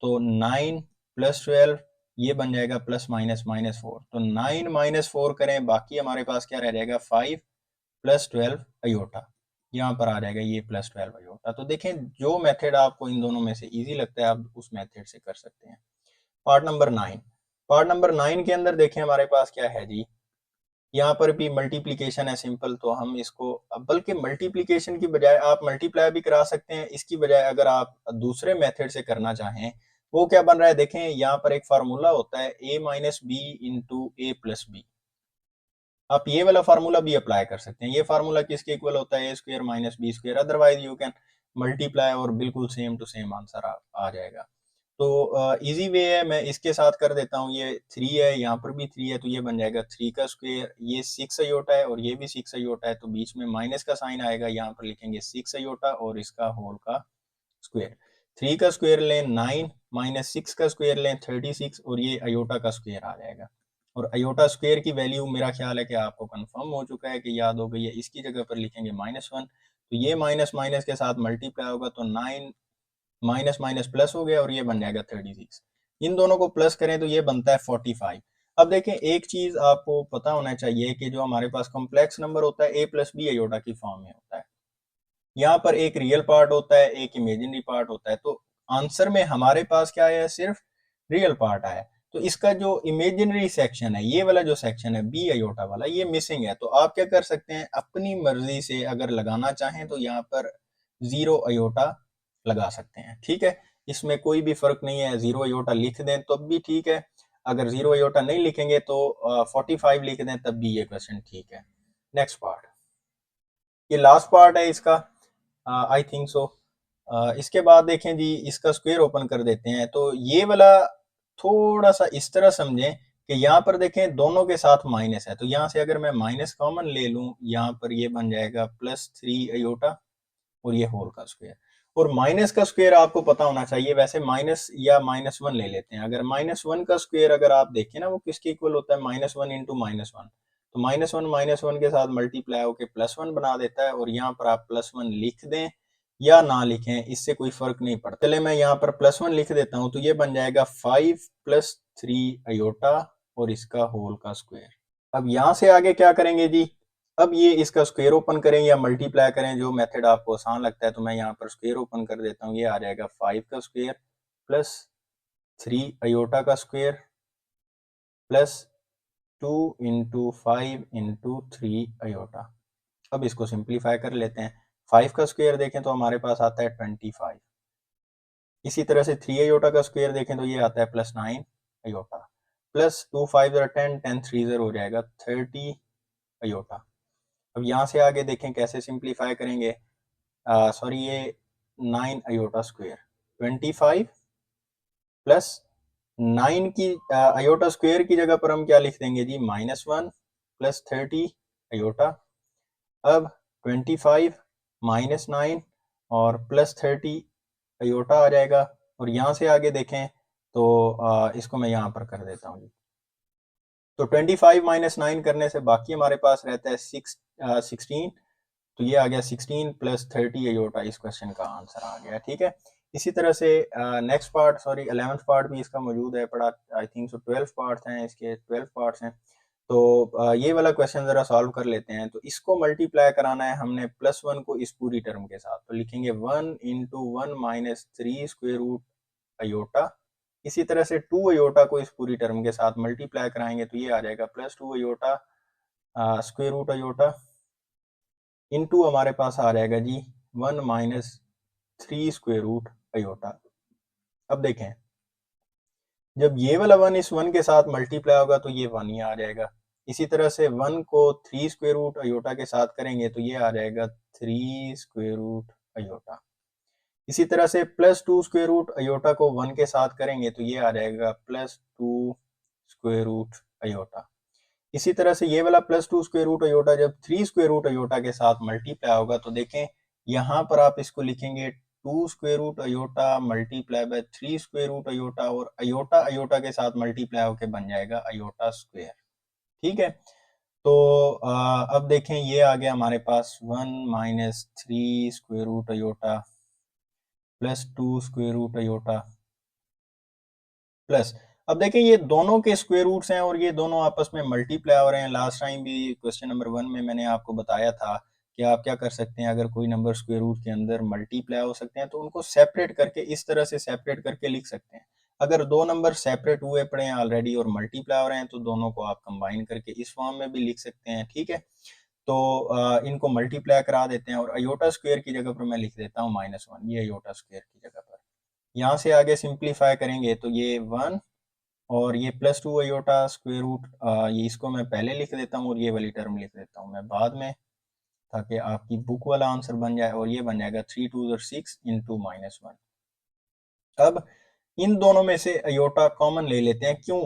तो 9 + 12 ये बन जाएगा +-4, तो 9 - 4 करें बाकी हमारे पास क्या रह जाएगा 5 + 12 अयोटा, यहाँ पर आ जाएगा ये +12 अयोटा। तो देखें जो मेथड आपको इन दोनों में से इजी लगता है आप उस मेथड से कर सकते हैं। पार्ट नंबर 9, पार्ट नंबर 9 के अंदर देखें हमारे पास क्या है जी, यहाँ पर भी मल्टीप्लिकेशन है सिंपल, तो हम इसको, बल्कि मल्टीप्लिकेशन की बजाय आप मल्टीप्लाई भी करा सकते हैं, इसकी बजाय अगर आप दूसरे मेथड से करना चाहें वो क्या बन रहा है, देखें यहाँ पर एक फार्मूला होता है a - b into a + b। आप ये वाला फार्मूला भी अप्लाई कर सकते हैं। ये फार्मूला किसके इक्वल होता है, A square minus B square, otherwise you can multiply और बिल्कुल सेम टू सेम आंसर आ जाएगा। तो इजी वे है, मैं इसके साथ कर देता हूँ। ये 3 है, यहाँ पर भी 3 है, तो ये बन जाएगा 3 का स्क्वायर, ये 6 अयोटा है और ये भी 6 अयोटा है, तो बीच में माइनस का साइन आएगा, यहाँ पर लिखेंगे 6 अयोटा और इसका होल का स्क्वायर। 3 का स्क्वायर लें 9 माइनस 6 का स्क्वायर लें 36 और ये अयोटा का स्क्वायर आ जाएगा। और अयोटा स्क्वायर की वैल्यू मेरा ख्याल है कि आपको कंफर्म हो चुका है कि याद हो गई है, इसकी जगह पर लिखेंगे -1, तो ये माइनस माइनस के साथ मल्टीप्लाई होगा तो 9 माइनस माइनस प्लस हो गया और ये बन जाएगा 36। इन दोनों को प्लस करें तो ये बनता है 45। अब देखें, एक चीज आपको पता होना चाहिए कि जो हमारे पास कॉम्प्लेक्स नंबर होता है ए प्लस बी अयोटा की फॉर्म में होता है। यहाँ पर एक रियल पार्ट होता है, एक इमेजिनरी पार्ट होता है, तो आंसर में हमारे पास क्या है, सिर्फ रियल पार्ट आया। तो इसका जो इमेजिनरी सेक्शन है, ये वाला जो सेक्शन है बी अयोटा वाला, ये मिसिंग है। तो आप क्या कर सकते हैं, अपनी मर्जी से अगर लगाना चाहें तो यहाँ पर 0 अयोटा लगा सकते हैं, ठीक है। इसमें कोई भी फर्क नहीं है, 0 अयोटा लिख दें तब भी ठीक है, अगर 0 अयोटा नहीं लिखेंगे तो 45 लिख दें तब भी ये क्वेश्चन ठीक है। नेक्स्ट पार्ट, ये लास्ट पार्ट है इसका, आई थिंक सो। इसके बाद देखें जी, इसका स्क्वायर ओपन कर देते हैं। तो ये वाला थोड़ा सा इस तरह समझें कि यहाँ पर देखें दोनों के साथ माइनस है, तो यहाँ से अगर मैं माइनस कॉमन ले लूं, यहाँ पर ये बन जाएगा +3 अयोटा और ये होल का स्क्वायर। और माइनस का स्क्वायर आपको पता होना चाहिए, वैसे माइनस या -1 ले लेते हैं। अगर -1 का स्क्वायर अगर आप देखें ना, वो किसके इक्वल होता है, -1 इंटू -1, तो -1 के साथ मल्टीप्लाई होकर +1 बना देता है। और यहाँ पर आप +1 लिख दें या ना लिखें, इससे कोई फर्क नहीं पड़ता। चले मैं यहाँ पर +1 लिख देता हूँ, तो ये बन जाएगा 5 + 3 अयोटा और इसका होल का स्क्वायर। अब यहाँ से आगे क्या करेंगे जी, अब ये इसका स्क्वायर ओपन करें या मल्टीप्लाई करें, जो मेथड आपको आसान लगता है। तो मैं यहाँ पर स्क्वायर ओपन कर देता हूँ, ये आ जाएगा 5 का स्क्वायर प्लस 3 अयोटा का square plus 2 into 5 into 3 iota. अब इसको सिंप्लीफाई कर लेते हैं। 5 का स्क्वायर देखें तो हमारे पास आता है 25। इसी तरह से 3 अयोटा का स्क्वायर देखें तो ये आता है +9 अयोटा प्लस 2 5 10 10 3 हो जाएगा 30 अयोटा। अब यहाँ से आगे देखें कैसे सिंप्लीफाई करेंगे, सॉरी ये 9 अयोटा स्क्वायर 25 प्लस 9 की अयोटा स्क्वायर की जगह पर हम क्या लिख देंगे जी, -1 प्लस 30 अयोटा। अब 25 -9 और प्लस 30 अयोटा आ जाएगा। और यहाँ से आगे देखें तो इसको मैं यहाँ पर कर देता हूँ जी। तो 25 -9 करने से बाकी हमारे पास रहता है 16, तो ये आ गया 16 प्लस 30 अयोटा, इस क्वेश्चन का आंसर आ गया, ठीक है। इसी तरह से next part, sorry 11th part भी इसका मौजूद है पड़ा, आई थिंक सो 12 पार्ट्स हैं इसके, 12 पार्ट्स हैं। तो ये वाला क्वेश्चन ज़रा सॉल्व कर लेते हैं। तो इसको मल्टीप्लाई कराना है हमने +1 को इस पूरी टर्म के साथ, तो लिखेंगे 1 into 1 minus 3 square root iota. इसी तरह से 2 अयोटा को इस पूरी टर्म के साथ मल्टीप्लाई कराएंगे तो ये आ जाएगा +2 iota square root iota into हमारे पास आ जाएगा जी 1 माइनस 3 स्क्वेयर रूट अयोटा। अब देखें, जब ये वाला 1 इस 1 के साथ मल्टीप्लाई होगा तो ये 1 ही आ जाएगा। इसी तरह से 1 को 3 स्क्वेयर रूट अयोटा के साथ करेंगे तो ये आ जाएगा 3 स्क्वेयर रूट अयोटा। इसी तरह से +2 स्क्वेयर रूट अयोटा को 1 के साथ करेंगे तो ये आ जाएगा +2 स्क्वेयर रूट अयोटा। इसी तरह से ये वाला +2 स्क्वेयर रूट अयोटा जब 3 स्क्वेयर रूट अयोटा के साथ मल्टीप्लाई होगा तो देखें यहाँ पर आप इसको लिखेंगे 2 square root iota multiply by 3 square root iota, और अयोटा अयोटा के साथ मल्टीप्लाई होकर बन जाएगा अयोटा स्क्वेयर, ठीक है। तो अब देखें ये आ गया हमारे पास 1 minus 3 square root iota +2 square root iota plus, अब देखें ये दोनों के स्क्वायर रूट्स हैं और ये दोनों आपस में मल्टीप्लाई हो रहे हैं। लास्ट टाइम भी क्वेश्चन नंबर 1 में मैंने आपको बताया था कि आप क्या कर सकते हैं, अगर कोई नंबर स्क्वायर रूट के अंदर मल्टीप्लाई हो सकते हैं तो उनको सेपरेट करके इस तरह से सेपरेट करके लिख सकते हैं। अगर दो नंबर सेपरेट हुए पड़े हैं ऑलरेडी और मल्टीप्लाई हो रहे हैं तो दोनों को आप कंबाइन करके इस फॉर्म में भी लिख सकते हैं, ठीक है। तो इनको मल्टीप्लाई करा देते हैं और अयोटा स्क्वायर की जगह पर मैं लिख देता हूँ -1, ये अयोटा स्क्वायर की जगह पर। यहाँ से आगे सिंप्लीफाई करेंगे तो ये 1 और ये +2 अयोटा स्क्वायर रूट, ये इसको मैं पहले लिख देता हूँ और ये वाली टर्म लिख देता हूँ मैं बाद में, ताकि आपकी बुक वाला आंसर बन जाए। और ये बन जाएगा 3 2 6 इंटू -1। अब इन दोनों में से अयोटा कॉमन ले लेते हैं। क्यों?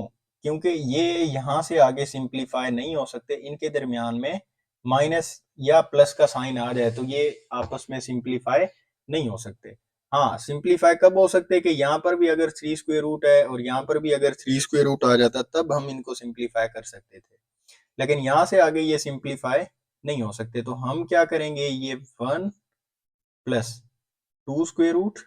क्योंकि ये यहाँ से आगे सिंप्लीफाई नहीं हो सकते, इनके दरमियान में माइनस या प्लस का साइन आ जाए तो ये आपस में सिंप्लीफाई नहीं हो सकते। हाँ, सिंप्लीफाई कब हो सकते हैं कि यहाँ पर भी अगर 3 स्क्वायर रूट है और यहाँ पर भी अगर 3 स्क्वायर रूट आ जाता तब हम इनको सिंप्लीफाई कर सकते थे, लेकिन यहाँ से आगे ये सिंप्लीफाई नहीं हो सकते। तो हम क्या करेंगे, ये 1 plus 2 square root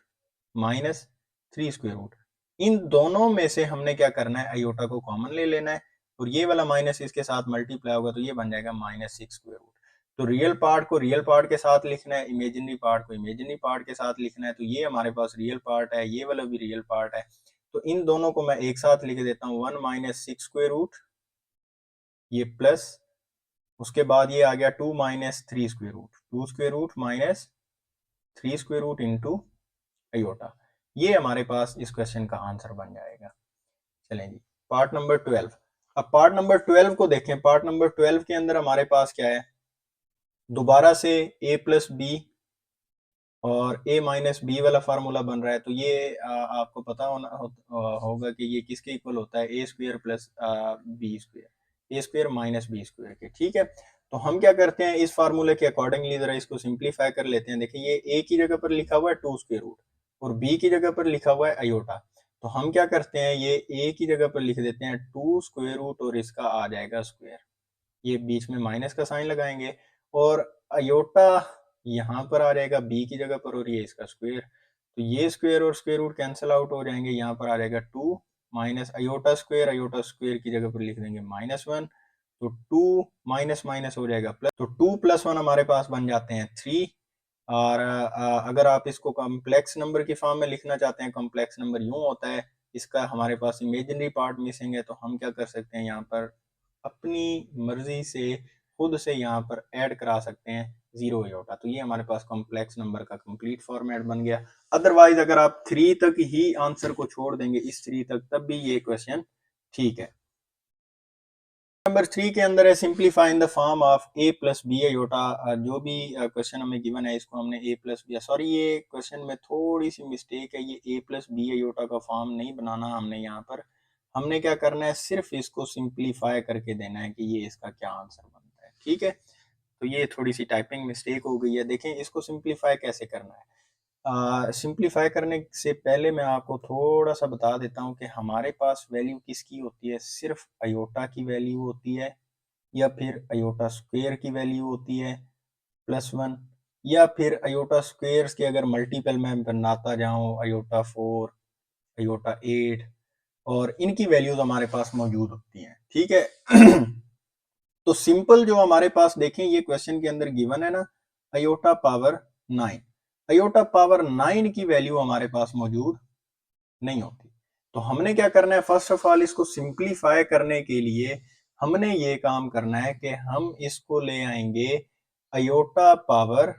minus 3 square root, इन दोनों में से हमने क्या करना है, अयोटा को कॉमन ले लेना है और ये वाला माइनस इसके साथ मल्टीप्लाई होगा तो ये बन जाएगा -6 स्क्वायर रूट। तो रियल पार्ट को रियल पार्ट के साथ लिखना है, इमेजिनरी पार्ट को इमेजिनरी पार्ट के साथ लिखना है। तो ये हमारे पास रियल पार्ट है, ये वाला भी रियल पार्ट है, तो इन दोनों को मैं एक साथ लिख देता हूँ। 1 - 6 स्क्वायर रूट, ये प्लस, उसके बाद ये आ गया 2 - 3 square root, 2 square root minus 3 square root into iota. ये हमारे पास इस क्वेश्चन का आंसर बन जाएगा। चलें जी, पार्ट नंबर 12। अब पार्ट नंबर 12 को देखें। पार्ट नंबर 12 के अंदर हमारे पास क्या है, दोबारा से a प्लस बी और a माइनस बी वाला फार्मूला बन रहा है। तो ये आपको पता होगा कि ये किसके इक्वल होता है, a square plus b square, a square minus B square के। ठीक है, तो हम क्या करते हैं, इस फार्मूले के अकॉर्डिंगली जरा इसको सिंप्लीफाई कर लेते हैं। देखिए ये a की जगह पर लिखा हुआ है 2 स्क्वायर रूट और b की जगह पर लिखा हुआ है अयोटा। तो हम क्या करते हैं, ये a की जगह पर लिख देते हैं 2 स्क्वायर रूट और इसका आ जाएगा स्क्वायर, ये बीच में माइनस का साइन लगाएंगे और अयोटा यहाँ पर आ जाएगा b की जगह पर और ये इसका स्क्वायर। तो ये स्क्वायर और स्क्वायर रूट कैंसिल आउट हो जाएंगे, यहाँ पर आ जाएगा 2 माइनस अयोटा स्क्वायर की जगह पर लिख देंगे -1। तो 2 माइनस माइनस हो जाएगा प्लस, तो 2 + 1 हमारे पास बन जाते हैं 3। और अगर आप इसको कॉम्प्लेक्स नंबर की फॉर्म में लिखना चाहते हैं, कॉम्प्लेक्स नंबर यूं होता है, इसका हमारे पास इमेजिनरी पार्ट मिसिंग है, तो हम क्या कर सकते हैं, यहाँ पर अपनी मर्जी से खुद से यहाँ पर ऐड करा सकते हैं 0 अयोटा। तो ये हमारे पास कॉम्प्लेक्स नंबर का कंप्लीट फॉर्मेट बन गया। अदरवाइज अगर आप 3 तक ही आंसर को छोड़ देंगे, इस 3 तक, तब भी ये क्वेश्चन ठीक है। नंबर 3 के अंदर है simplify in the form of a plus b iota. जो भी क्वेश्चन हमें गिवन है, इसको हमने a प्लस बी, सॉरी ये क्वेश्चन में थोड़ी सी मिस्टेक है, ये a प्लस बी अयोटा का फॉर्म नहीं बनाना हमने यहाँ पर। हमने क्या करना है, सिर्फ इसको सिंप्लीफाई करके देना है कि ये इसका क्या आंसर बनता है। ठीक है, तो ये थोड़ी सी टाइपिंग मिस्टेक हो गई है। देखें इसको सिंप्लीफाई कैसे करना है। सिंप्लीफाई करने से पहले मैं आपको थोड़ा सा बता देता हूँ कि हमारे पास वैल्यू किसकी होती है, सिर्फ अयोटा की वैल्यू होती है, या फिर अयोटा स्क्वायर की वैल्यू होती है +1, या फिर अयोटा स्क्वायर्स के अगर मल्टीपल मैं बनाता जाऊँ, अयोटा 4, अयोटा 8, और इनकी वैल्यूज हमारे पास मौजूद होती हैं। ठीक है तो सिंपल जो हमारे पास देखें, ये क्वेश्चन के अंदर गिवन है ना, अयोटा पावर 9, अयोटा पावर 9 की वैल्यू हमारे पास मौजूद नहीं होती। तो हमने क्या करना है, फर्स्ट ऑफ ऑल इसको सिंप्लीफाई करने के लिए हमने ये काम करना है कि हम इसको ले आएंगे अयोटा पावर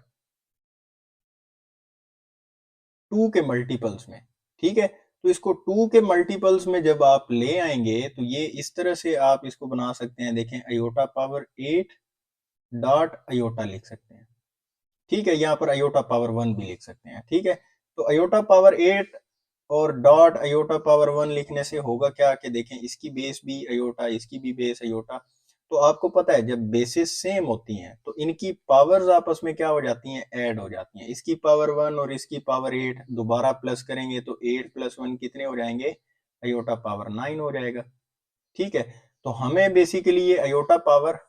2 के मल्टीपल्स में। ठीक है, तो इसको 2 के मल्टीपल्स में जब आप ले आएंगे तो ये इस तरह से आप इसको बना सकते हैं। देखें, अयोटा पावर 8 डॉट अयोटा लिख सकते हैं। ठीक है, यहाँ पर अयोटा पावर 1 भी लिख सकते हैं। ठीक है, तो अयोटा पावर 8 और डॉट अयोटा पावर 1 लिखने से होगा क्या कि देखें, इसकी बेस भी अयोटा, इसकी भी बेस अयोटा। तो आपको पता है जब बेसिस सेम होती हैं तो इनकी पावर्स आपस में क्या हो जाती हैं, ऐड हो जाती हैं। इसकी पावर 1 और इसकी पावर 8 दोबारा प्लस करेंगे तो 8 + 1 कितने हो जाएंगे, अयोटा पावर 9 हो जाएगा। ठीक है, तो हमें बेसिकली ये अयोटा पावर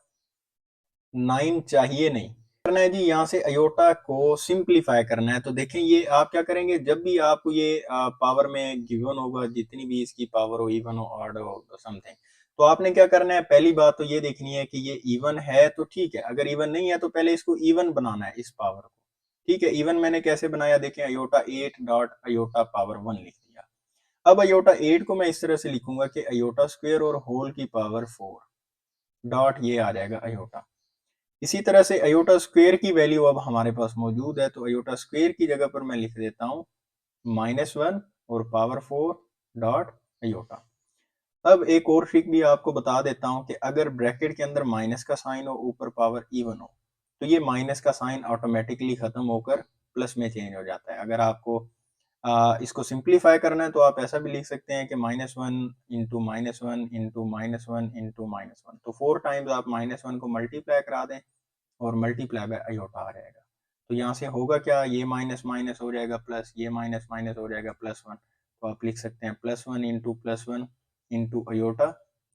9 चाहिए नहीं, करना है जी, यहाँ से अयोटा को सिंप्लीफाई करना है। तो देखें, ये आप क्या करेंगे, जब भी आपको ये पावर में गिवन होगा, जितनी भी इसकी पावर हो, इवन हो, ऑड हो, समथिंग, तो आपने क्या करना है, पहली बात तो ये देखनी है कि ये इवन है तो ठीक है, अगर इवन नहीं है तो पहले इसको इवन बनाना है, इस पावर को। ठीक है, इवन मैंने कैसे बनाया, देखें, अयोटा 8 डॉट अयोटा पावर 1 लिख दिया। अब अयोटा 8 को मैं इस तरह से लिखूंगा कि अयोटा स्क्वायर और होल की पावर 4 डॉट ये आ जाएगा अयोटा। इसी तरह से अयोटा स्क्वायर की वैल्यू अब हमारे पास मौजूद है, तो अयोटा स्क्वायर की जगह पर मैं लिख देता हूं -1 और पावर 4 डॉट अयोटा। अब एक और ट्रिक भी आपको बता देता हूं कि अगर ब्रैकेट के अंदर माइनस का साइन हो, ऊपर पावर इवन हो, तो ये माइनस का साइन ऑटोमेटिकली खत्म होकर प्लस में चेंज हो जाता है। अगर आपको इसको सिंप्लीफाई करना है तो आप ऐसा भी लिख सकते हैं कि -1 इंटू -1 इंटू -1 इंटू -1। तो 4 टाइम्स आप -1 को मल्टीप्लाई करा दें और मल्टीप्लाई बाय आयोटा आ जाएगा। तो यहाँ से होगा क्या, ये माइनस माइनस हो जाएगा प्लस, ये माइनस माइनस हो जाएगा +1। तो आप लिख सकते हैं +1 इंटू +1 इंटू अयोटा,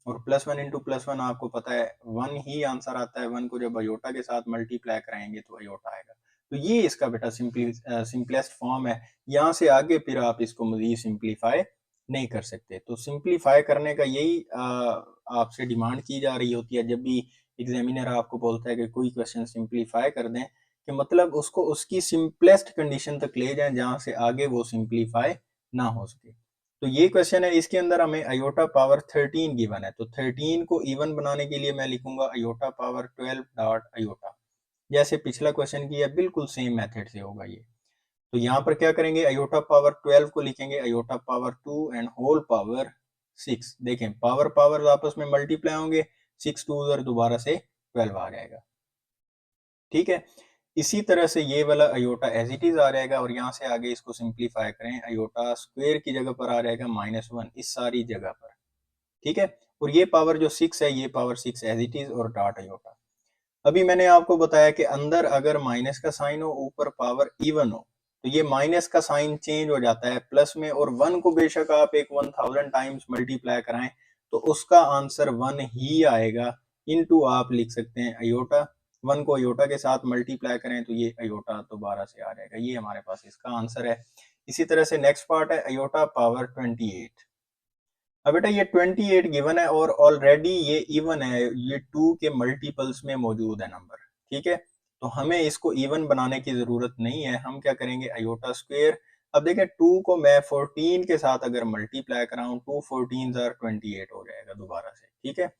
और +1 इंटू +1 आपको पता है 1 ही आंसर आता है। 1 को जब अयोटा के साथ मल्टीप्लाई कराएंगे तो अयोटा आएगा। तो ये इसका बेटा सिंपलेस्ट फॉर्म है। यहाँ से आगे फिर आप इसको मजीद सिंप्लीफाई नहीं कर सकते। तो सिंप्लीफाई करने का यही आपसे डिमांड की जा रही होती है। जब भी एग्जामिनर आपको बोलता है कि कोई क्वेश्चन सिंप्लीफाई कर दें, कि मतलब उसको उसकी सिंपलेस्ट कंडीशन तक ले जाएं जहां से आगे वो सिंप्लीफाई ना हो सके। तो ये क्वेश्चन है, इसके अंदर हमें अयोटा पावर 13 गिवन है। तो 13 को इवन बनाने के लिए मैं लिखूंगा अयोटा पावर 12 डॉट अयोटा। जैसे पिछला क्वेश्चन किया बिल्कुल सेम मेथड से होगा ये। तो यहाँ पर क्या करेंगे, अयोटा पावर 12 को लिखेंगे iota power 2 and whole power 6। देखें पावर पावर आपस में मल्टीप्लाई होंगे, 6 2 उधर दोबारा से 12 आ जाएगा। ठीक है, इसी तरह से ये वाला अयोटा एज इट इज आ जाएगा, और यहाँ से आगे इसको सिंप्लीफाई करें, अयोटा स्क्वायर की जगह पर आ जाएगा -1 इस सारी जगह पर। ठीक है, और ये पावर जो 6 है, ये पावर 6 एज इट इज और डॉट अयोटा। अभी मैंने आपको बताया कि अंदर अगर माइनस का साइन हो, ऊपर पावर इवन हो, तो ये माइनस का साइन चेंज हो जाता है प्लस में, और 1 को बेशक आप एक 1000 टाइम्स मल्टीप्लाई कराएं तो उसका आंसर 1 ही आएगा। इनटू आप लिख सकते हैं अयोटा, 1 को अयोटा के साथ मल्टीप्लाई करें तो ये अयोटा दोबारा से आ जाएगा। ये हमारे पास इसका आंसर है। इसी तरह से नेक्स्ट पार्ट है अयोटा पावर 28। अब बेटा ये 28 गिवन है और ऑलरेडी ये इवन है, ये 2 के मल्टीपल्स में मौजूद है नंबर। ठीक है, तो हमें इसको इवन बनाने की जरूरत नहीं है। हम क्या करेंगे, अयोटा स्क्वायर। अब देखें 2 को मैं 14 के साथ अगर मल्टीप्लाई कराऊं, 2 14 28 हो जाएगा दोबारा से। ठीक है,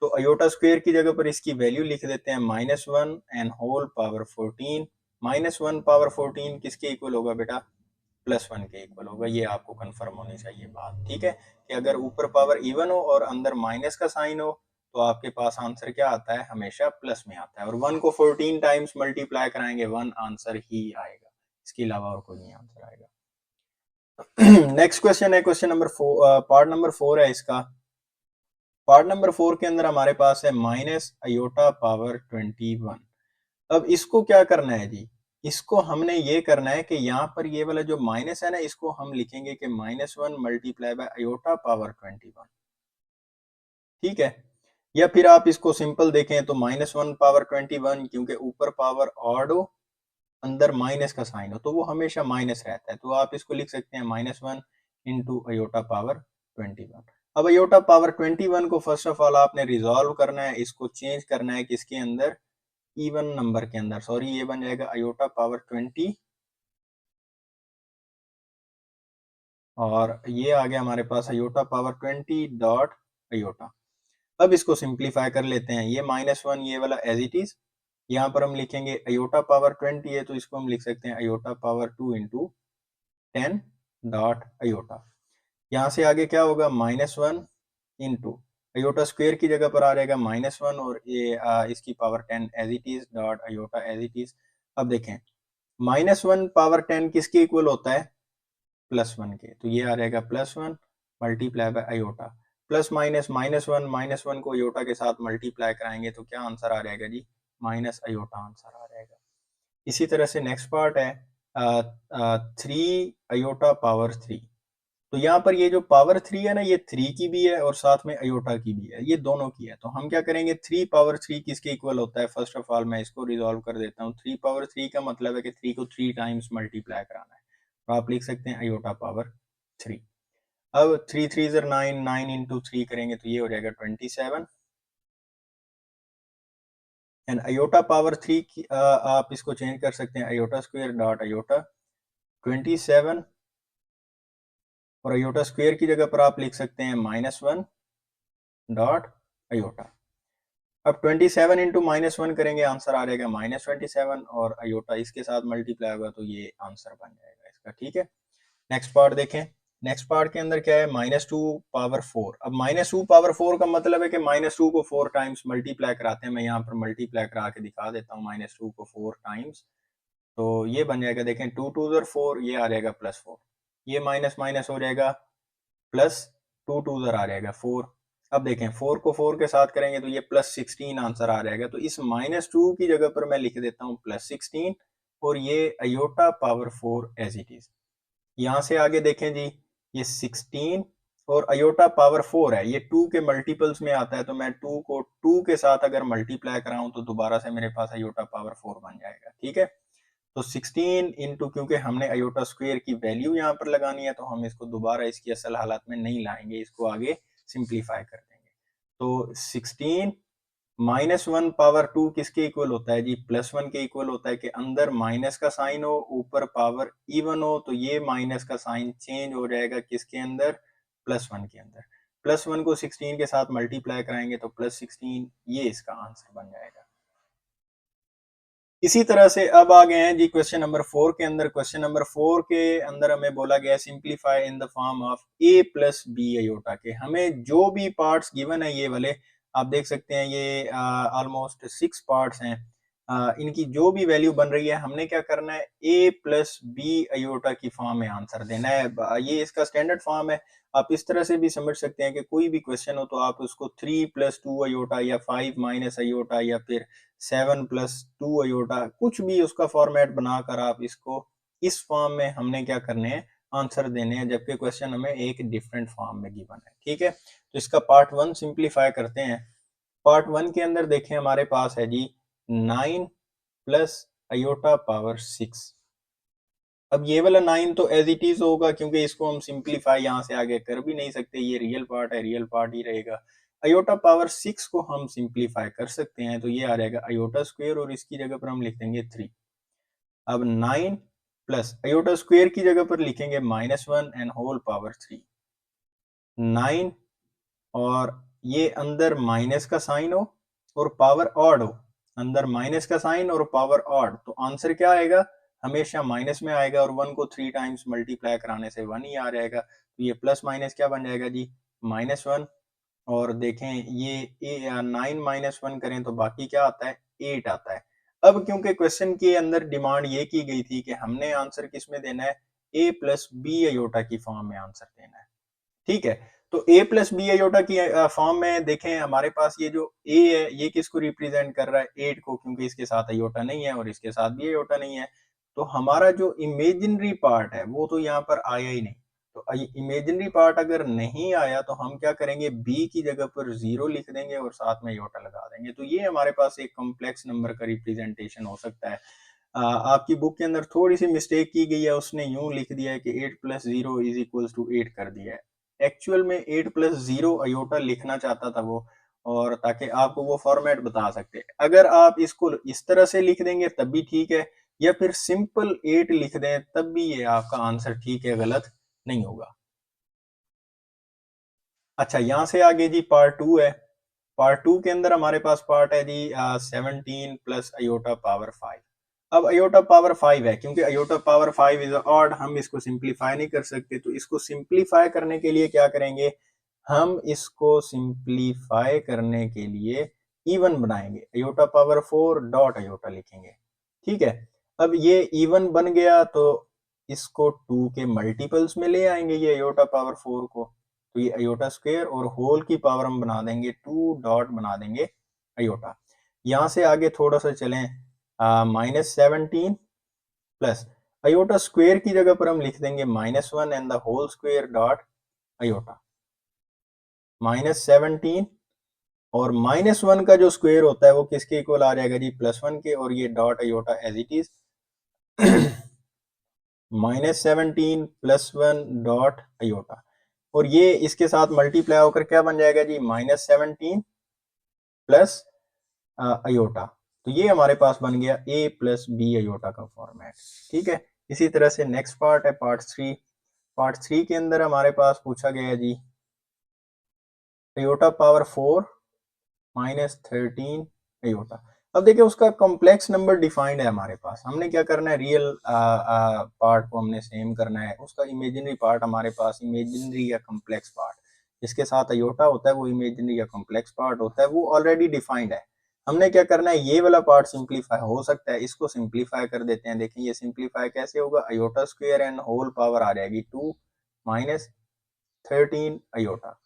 तो अयोटा स्क्वायर की जगह पर इसकी वैल्यू लिख देते हैं -1 एंड होल पावर 14। -1 पावर 14 किसके इक्वल होगा बेटा, +1 के इक्वल होगा। ये आपको कंफर्म होनी चाहिए बात। ठीक है, कि अगर ऊपर पावर इवन हो और अंदर माइनस का साइन हो तो आपके पास आंसर क्या आता है, हमेशा प्लस में आता है। और 1 को 14 टाइम्स मल्टीप्लाई कराएंगे, 1 आंसर ही आएगा, इसके अलावा और कोई नहीं आंसर आएगा। नेक्स्ट क्वेश्चन है क्वेश्चन नंबर 4, पार्ट नंबर 4 है इसका। पार्ट नंबर 4 के अंदर हमारे पास है माइनस अयोटा पावर 21। अब इसको क्या करना है जी, इसको हमने ये करना है कि यहाँ पर ये वाला जो माइनस है ना, इसको हम लिखेंगे कि -1 मल्टीप्लाई बाय अयोटा पावर 21। ठीक है, या फिर आप इसको सिंपल देखें तो -1 पावर 21, क्योंकि ऊपर पावर ऑड हो, अंदर माइनस का साइन हो, तो वो हमेशा माइनस रहता है। तो आप इसको लिख सकते हैं -1 इंटू अयोटा पावर 21। अब अयोटा पावर 21 को फर्स्ट ऑफ ऑल आपने रिजॉल्व करना है, इसको चेंज करना है किसके अंदर, इवन नंबर के अंदर। सॉरी, ये बन जाएगा अयोटा पावर 20 और ये आ गया हमारे पास अयोटा पावर 20 डॉट अयोटा। अब इसको सिंप्लीफाई कर लेते हैं, ये -1 ये वाला एज इट इज, यहाँ पर हम लिखेंगे अयोटा पावर 20 है तो इसको हम लिख सकते हैं iota power 2 into 10 dot iota. यहाँ से आगे क्या होगा, -1 इंटू अयोटा स्क्वायर की जगह पर आ जाएगा -1 और ये इसकी power 10 as it is dot iota as it is. अब देखें -1 पावर 10 किसके इक्वल होता है, +1 के, तो ये आ जाएगा +1 multiply by iota. Plus minus -1 को अयोटा के साथ मल्टीप्लाई कराएंगे तो क्या आंसर आ जाएगा जी, माइनस अयोटा आंसर आ जाएगा। इसी तरह से नेक्स्ट पार्ट है 3 अयोटा पावर 3। तो यहाँ पर ये जो पावर 3 है ना, ये 3 की भी है और साथ में अयोटा की भी है, ये दोनों की है। तो हम क्या करेंगे, 3 पावर 3 किसके इक्वल होता है, फर्स्ट ऑफ ऑल मैं इसको रिजॉल्व कर देता हूँ। 3 पावर 3 का मतलब है कि 3 को 3 टाइम्स मल्टीप्लाई कराना है, तो आप लिख सकते हैं अयोटा पावर 3। अब 3 3 ज़र 9, 9 इंटू 3 करेंगे तो ये हो जाएगा 27 एंड अयोटा पावर 3 की आप इसको चेंज कर सकते हैं अयोटा स्क्वायर डॉट अयोटा 27, और अयोटा स्क्वायर की जगह पर आप लिख सकते हैं -1 डॉट अयोटा। अब 27 इंटू -1 करेंगे, आंसर आ जाएगा -27 और अयोटा इसके साथ मल्टीप्लाई होगा तो ये आंसर बन जाएगा इसका। ठीक है, नेक्स्ट पार्ट देखें, नेक्स्ट पार्ट के अंदर क्या है, -2 पावर 4। अब -2 पावर 4 का मतलब है कि -2 को 4 टाइम्स मल्टीप्लाई कराते हैं। मैं यहाँ पर मल्टीप्लाई करा के दिखा देता हूँ -2 को 4 टाइम्स। तो ये बन जाएगा, देखें 2 2 4, ये आ जाएगा +4, ये माइनस माइनस हो जाएगा प्लस 2 2 आ जाएगा 4। अब देखें 4 को 4 के साथ करेंगे तो ये +16 आंसर आ जाएगा। तो इस -2 की जगह पर मैं लिख देता हूँ +16 और ये iota power 4 as it is. यहाँ से आगे देखें जी, ये 16 और अयोटा पावर 4 है, ये 2 के मल्टीपल्स में आता है। तो मैं 2 को 2 के साथ अगर मल्टीप्लाई कराऊं तो दोबारा से मेरे पास अयोटा पावर 4 बन जाएगा। ठीक है, तो 16 इंटू, क्योंकि हमने अयोटा स्क्वायर की वैल्यू यहाँ पर लगानी है तो हम इसको दोबारा इसकी असल हालत में नहीं लाएंगे, इसको आगे सिंप्लीफाई कर देंगे। तो 16 -1 पावर 2 किसके इक्वल होता है जी, +1 के इक्वल होता है कि अंदर माइनस का साइन हो, ऊपर पावर इवन हो, तो ये माइनस का साइन चेंज हो जाएगा किसके अंदर, +1 के अंदर। +1 को 16 के साथ मल्टीप्लाई कराएंगे तो +16, ये इसका आंसर बन जाएगा। इसी तरह से अब आ गए हैं जी क्वेश्चन नंबर 4 के अंदर। क्वेश्चन नंबर 4 के अंदर हमें बोला गया simplify in the form of a plus b iota के। हमें जो भी पार्ट्स गिवन है, ये वाले आप देख सकते हैं, ये ऑलमोस्ट 6 पार्ट्स हैं। इनकी जो भी वैल्यू बन रही है, हमने क्या करना है, a प्लस बी अयोटा की फॉर्म में आंसर देना है। ये इसका स्टैंडर्ड फॉर्म है। आप इस तरह से भी समझ सकते हैं कि कोई भी क्वेश्चन हो तो आप उसको 3 + 2 अयोटा या 5 - अयोटा या फिर 7 + 2 अयोटा, कुछ भी उसका फॉर्मेट बनाकर आप इसको इस फॉर्म में हमने क्या करने हैं, आंसर देने हैं, जबकि क्वेश्चन हमें एक डिफरेंट फॉर्म में गिवन है। ठीक है, तो इसका पार्ट 1 सिंप्लीफाई करते हैं। पार्ट 1 के अंदर देखें हमारे पास है जी 9 + अयोटा पावर 6। अब ये वाला 9 तो एज इट इज होगा, क्योंकि इसको हम सिंप्लीफाई यहाँ से आगे कर भी नहीं सकते, ये रियल पार्ट है, रियल पार्ट ही रहेगा। अयोटा पावर 6 को हम सिंप्लीफाई कर सकते हैं, तो ये आ जाएगा अयोटा स्क्वायर और इसकी जगह पर हम लिख देंगे 3। अब 9 प्लस अयोटा स्क्वायर की जगह पर लिखेंगे -1 एंड होल पावर 3। 9 और ये अंदर माइनस का साइन हो और पावर ऑड हो, अंदर माइनस का साइन और पावर ऑड, तो आंसर क्या आएगा, हमेशा माइनस में आएगा और 1 को 3 टाइम्स मल्टीप्लाई कराने से 1 ही आ जाएगा। तो ये प्लस माइनस क्या बन जाएगा जी, -1। और देखें ये 9 - 1 करें तो बाकी क्या आता है, 8 आता है। अब क्योंकि क्वेश्चन के अंदर डिमांड ये की गई थी कि हमने आंसर किस में देना है, a प्लस बी अयोटा की फॉर्म में आंसर देना है। ठीक है, तो a प्लस बी अयोटा की फॉर्म में देखें हमारे पास ये जो a है, ये किसको रिप्रेजेंट कर रहा है, 8 को, क्योंकि इसके साथ अयोटा नहीं है और इसके साथ भी अयोटा नहीं है। तो हमारा जो इमेजिनरी पार्ट है वो तो यहाँ पर आया ही नहीं। तो इमेजिनरी पार्ट अगर नहीं आया तो हम क्या करेंगे, b की जगह पर 0 लिख देंगे और साथ में अयोटा लगा देंगे। तो ये हमारे पास एक कॉम्प्लेक्स नंबर का रिप्रेजेंटेशन हो सकता है। आपकी बुक के अंदर थोड़ी सी मिस्टेक की गई है, उसने यूं लिख दिया है कि 8 + 0 = 8 कर दिया है। एक्चुअल में 8 + 0 अयोटा लिखना चाहता था वो, और ताकि आपको वो फॉर्मेट बता सकते। अगर आप इसको इस तरह से लिख देंगे तब भी ठीक है, या फिर सिंपल 8 लिख दें तब भी ये आपका आंसर ठीक है, गलत नहीं होगा। अच्छा, यहाँ से आगे जी पार्ट 2 है। पार्ट 2 के अंदर हमारे पास पार्ट है जी 17 + अयोटा पावर 5। अब अयोटा पावर 5 है, क्योंकि अयोटा पावर 5 इज ऑड, हम इसको सिंप्लीफाई नहीं कर सकते। तो इसको सिंप्लीफाई करने के लिए क्या करेंगे, हम इसको सिंप्लीफाई करने के लिए इवन बनाएंगे, अयोटा पावर 4 डॉट अयोटा लिखेंगे। ठीक है, अब ये इवन बन गया तो इसको 2 के मल्टीपल्स में ले आएंगे, ये अयोटा पावर 4 को। तो ये अयोटा स्क्वायर और होल की पावर हम बना देंगे 2 डॉट बना देंगे अयोटा। यहाँ से आगे थोड़ा सा चलें, -17 प्लस अयोटा स्क्वायर की जगह पर हम लिख देंगे -1 and the whole square dot iota. -17 और -1 का जो स्क्वायर होता है वो किसके इक्वल आ जाएगा जी, +1 के, और ये dot iota as it is. -17 +1 dot iota, और ये इसके साथ मल्टीप्लाई होकर क्या बन जाएगा जी, -17 प्लस अयोटा। तो ये हमारे पास बन गया a प्लस बी अयोटा का फॉर्मेट। ठीक है, इसी तरह से नेक्स्ट पार्ट है पार्ट 3। पार्ट 3 के अंदर हमारे पास पूछा गया है जी अयोटा पावर 4 - 13 अयोटा। अब देखिए उसका कॉम्प्लेक्स नंबर डिफाइंड है हमारे पास, हमने क्या करना है, रियल पार्ट को हमने सेम करना है, उसका इमेजिनरी पार्ट हमारे पास इमेजिनरी या कॉम्प्लेक्स पार्ट जिसके साथ अयोटा होता है वो इमेजिनरी या कॉम्प्लेक्स पार्ट होता है, वो ऑलरेडी डिफाइंड है। हमने क्या करना है, ये वाला पार्ट सिंप्लीफाई हो सकता है, इसको सिंप्लीफाई कर देते हैं। देखिए ये सिंप्लीफाई कैसे होगा, iota square and whole power आ जाएगी 2 माइनस 13 अयोटा।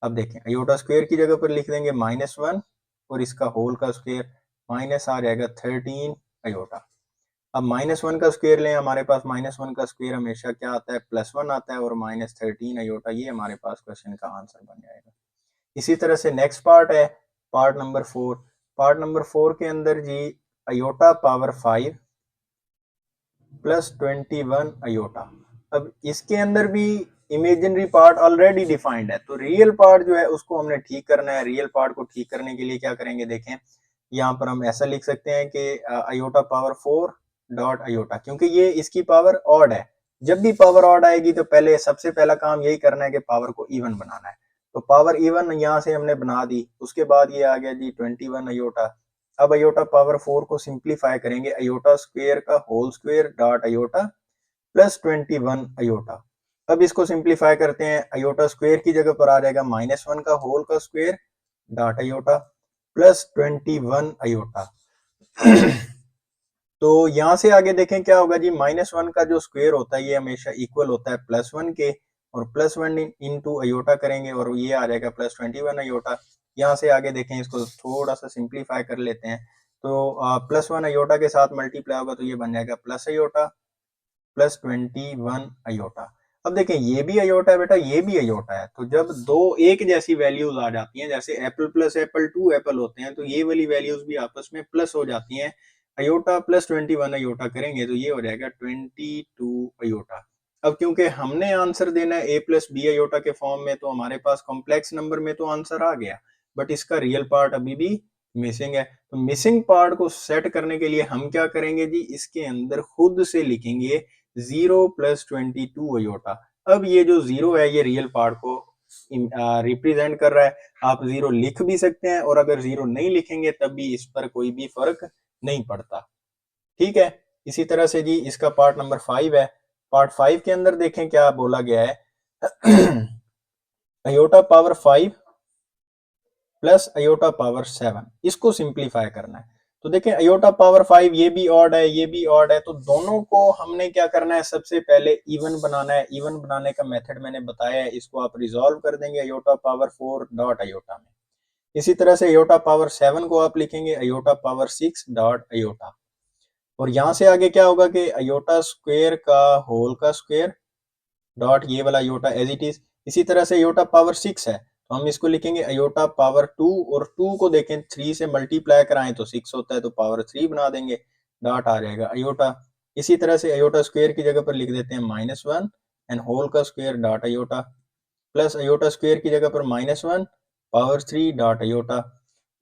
अब देखें अयोटा स्क्वायर की जगह पर लिख देंगे -1 और इसका होल का स्क्वायर माइनस आ जाएगा 13 अयोटा। अब -1 का स्क्वायर लें, हमारे पास -1 का स्क्वायर हमेशा क्या आता है, +1 आता है, और -13 अयोटा, ये हमारे पास क्वेश्चन का आंसर बन जाएगा। इसी तरह से नेक्स्ट पार्ट है पार्ट नंबर 4। पार्ट नंबर 4 के अंदर जी अयोटा पावर 5 प्लस 21 अयोटा। अब इसके अंदर भी इमेजिनरी पार्ट ऑलरेडी डिफाइंड है, तो रियल पार्ट जो है उसको हमने ठीक करना है। रियल पार्ट को ठीक करने के लिए क्या करेंगे, देखें यहाँ पर हम ऐसा लिख सकते हैं कि अयोटा पावर 4 डॉट अयोटा, क्योंकि ये इसकी पावर ऑड है। जब भी पावर ऑड आएगी तो पहले सबसे पहला काम यही करना है कि पावर को इवन बनाना है। तो पावर इवन यहाँ से हमने बना दी, उसके बाद ये आ गया जी 21 अयोटा। अब अयोटा पावर 4 को सिंप्लीफाई करेंगे, अयोटा स्क्वायर का whole square dot iota plus 21 iota. अब इसको सिंप्लीफाई करते हैं, अयोटा स्क्वायर की जगह पर आ जाएगा -1 का होल का square dot iota plus 21 iota. तो यहां से आगे देखें क्या होगा जी, -1 का जो स्क्वायर होता है ये हमेशा इक्वल होता है +1 के, और +1 इंटू अयोटा करेंगे और ये आ जाएगा +21 अयोटा। यहाँ से आगे देखें, इसको थोड़ा सा सिंप्लीफाई कर लेते हैं, तो +1 अयोटा के साथ मल्टीप्लाई होगा तो ये बन जाएगा प्लस अयोटा प्लस 21 अयोटा। अब देखें ये भी अयोटा है बेटा, ये भी अयोटा है, तो जब दो एक जैसी वैल्यूज आ जाती हैं, जैसे एप्पल प्लस एप्पल 2 एप्पल होते हैं, तो ये वाली वैल्यूज भी आपस में प्लस हो जाती हैं। अयोटा प्लस 21 अयोटा करेंगे तो ये हो जाएगा 22 अयोटा। अब क्योंकि हमने आंसर देना है a प्लस बी अयोटा के फॉर्म में, तो हमारे पास कॉम्प्लेक्स नंबर में तो आंसर आ गया, बट इसका रियल पार्ट अभी भी मिसिंग है। तो मिसिंग पार्ट को सेट करने के लिए हम क्या करेंगे जी, इसके अंदर खुद से लिखेंगे 0 प्लस 22 अयोटा। अब ये जो 0 है ये रियल पार्ट को रिप्रेजेंट कर रहा है। आप 0 लिख भी सकते हैं, और अगर 0 नहीं लिखेंगे तब भी इस पर कोई भी फर्क नहीं पड़ता। ठीक है, इसी तरह से जी इसका पार्ट नंबर 5 है। पार्ट 5 के अंदर देखें क्या बोला गया है, iota power 5 plus iota power 7, इसको सिंप्लीफाई करना है। तो देखें अयोटा पावर 5 ये भी ऑड है, ये भी ऑड है, तो दोनों को हमने क्या करना है, सबसे पहले इवन बनाना है। इवन बनाने का मेथड मैंने बताया है, इसको आप रिजॉल्व कर देंगे अयोटा पावर 4 डॉट अयोटा में। इसी तरह से अयोटा पावर 7 को आप लिखेंगे अयोटा पावर 6 डॉट अयोटा, और यहां से आगे क्या होगा कि अयोटा स्क्वायर का होल का स्क्वायर डॉट ये वाला अयोटा एज इट इज। इसी तरह से अयोटा पावर 6 है, तो हम इसको लिखेंगे अयोटा पावर 2, और 2 को देखें 3 से मल्टीप्लाई कराएं तो 6 होता है, तो पावर 3 बना देंगे, डॉट आ जाएगा अयोटा। इसी तरह से अयोटा स्क्वायर की जगह पर लिख देते हैं -1 एंड होल का square dot iota, plus iota square की जगह पर -1 पावर 3 डॉट अयोटा।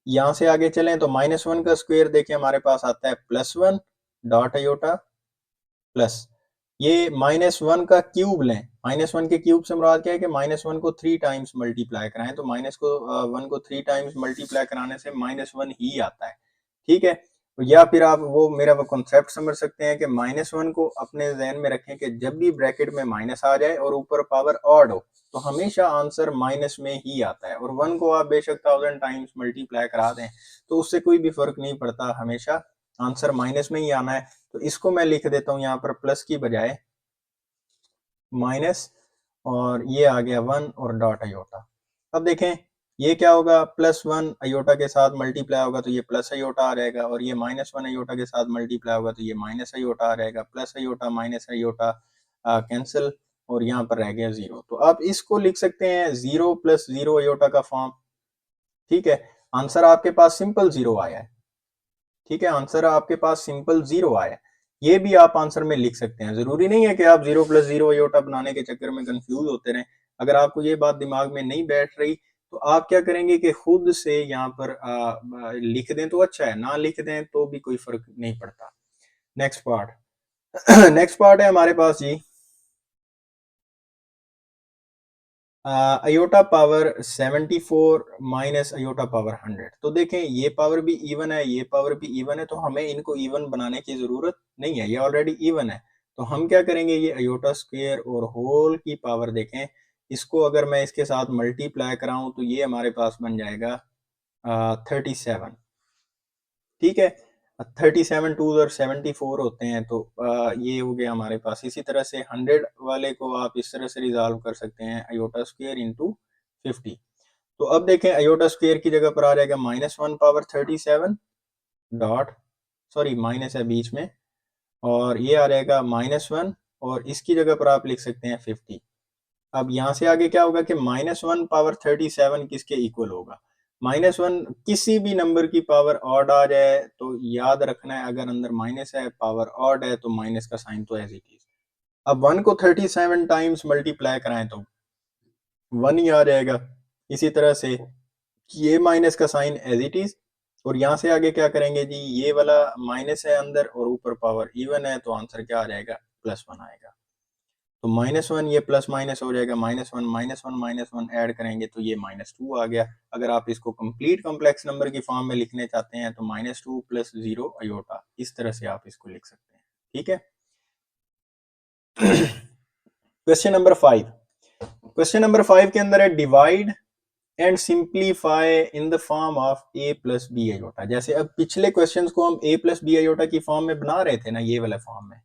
यहाँ से आगे चलें तो -1 का स्क्वायर देखिए हमारे पास आता है +1 डॉट अयोटा, प्लस ये -1 का क्यूब लें। -1 के क्यूब से मुराद क्या है कि -1 को 3 टाइम्स मल्टीप्लाई कराएं, तो -1 को 3 टाइम्स मल्टीप्लाई कराने से -1 ही आता है। ठीक है, या फिर आप वो मेरा वो कॉन्सेप्ट समझ सकते हैं कि -1 को अपने जहन में रखें कि जब भी ब्रैकेट में माइनस आ जाए और ऊपर पावर ऑड हो तो हमेशा आंसर माइनस में ही आता है, और 1 को आप बेशक 1000 टाइम्स मल्टीप्लाई करा दें तो उससे कोई भी फर्क नहीं पड़ता, हमेशा आंसर माइनस में ही आना है। तो इसको मैं लिख देता हूं यहाँ पर प्लस की बजाय माइनस, और ये आ गया 1 और डॉट अयोटा। अब देखें ये क्या होगा, +1 अयोटा के साथ मल्टीप्लाई होगा तो ये प्लस अयोटा आ जाएगा, और ये -1 अयोटा के साथ मल्टीप्लाई होगा तो ये माइनस अयोटा आ जाएगा। Plus iota minus iota cancel, और यहाँ पर रह गया 0। तो आप इसको लिख सकते हैं 0 + 0 अयोटा का फॉर्म। ठीक है, आंसर आपके पास सिंपल 0 आया है। ठीक है, आंसर आपके पास सिंपल 0 आया है। ये भी आप आंसर में लिख सकते हैं, जरूरी नहीं है कि आप 0 + 0 अयोटा बनाने के चक्कर में कंफ्यूज होते रहें। अगर आपको ये बात दिमाग में नहीं बैठ रही तो आप क्या करेंगे कि खुद से यहाँ पर लिख दें तो अच्छा है, ना लिख दें तो भी कोई फर्क नहीं पड़ता। नेक्स्ट पार्ट नेक्स्ट पार्ट है हमारे पास जी iota power 74 minus iota power 100। तो देखें ये पावर भी इवन है, ये पावर भी इवन है, तो हमें इनको इवन बनाने की जरूरत नहीं है, ये ऑलरेडी इवन है। तो हम क्या करेंगे, ये अयोटा स्क्वायर और होल की पावर देखें, इसको अगर मैं इसके साथ मल्टीप्लाई कराऊं तो ये हमारे पास बन जाएगा 37। ठीक है, 37 टू और 74 होते हैं, तो ये हो गया हमारे पास। इसी तरह से 100 वाले को आप इस तरह से रिजॉल्व कर सकते हैं, अयोटा स्क्वायर इंटू 50। तो अब देखें अयोटा स्क्वायर की जगह पर आ जाएगा -1 पावर 37 डॉट, सॉरी माइनस है बीच में, और ये आ जाएगा -1, और इसकी जगह पर आप लिख सकते हैं 50। अब यहां से आगे क्या होगा कि -1 पावर 37 किसके इक्वल होगा, -1 किसी भी नंबर की पावर ऑड आ जाए तो याद रखना है, अगर अंदर माइनस है पावर ऑड है तो माइनस का साइन तो एज इट इज। अब 1 को 37 टाइम्स मल्टीप्लाई कराएं तो 1 ही आ जाएगा। इसी तरह से ये माइनस का साइन एज इट इज, और यहां से आगे क्या करेंगे जी, ये वाला माइनस है अंदर और ऊपर पावर इवन है, तो आंसर क्या आ जाएगा, +1 आएगा। तो -1 ये प्लस माइनस हो जाएगा, -1 -1 ऐड करेंगे तो ये -2 आ गया। अगर आप इसको कंप्लीट कॉम्प्लेक्स नंबर की फॉर्म में लिखने चाहते हैं तो -2 + 0 अयोटा, इस तरह से आप इसको लिख सकते हैं। ठीक है। क्वेश्चन नंबर 5, क्वेश्चन नंबर 5 के अंदर है divide and simplify in the form of a + b iota. जैसे अब पिछले क्वेश्चंस को हम a + b अयोटा की फॉर्म में बना रहे थे ना, ये वाले फॉर्म में।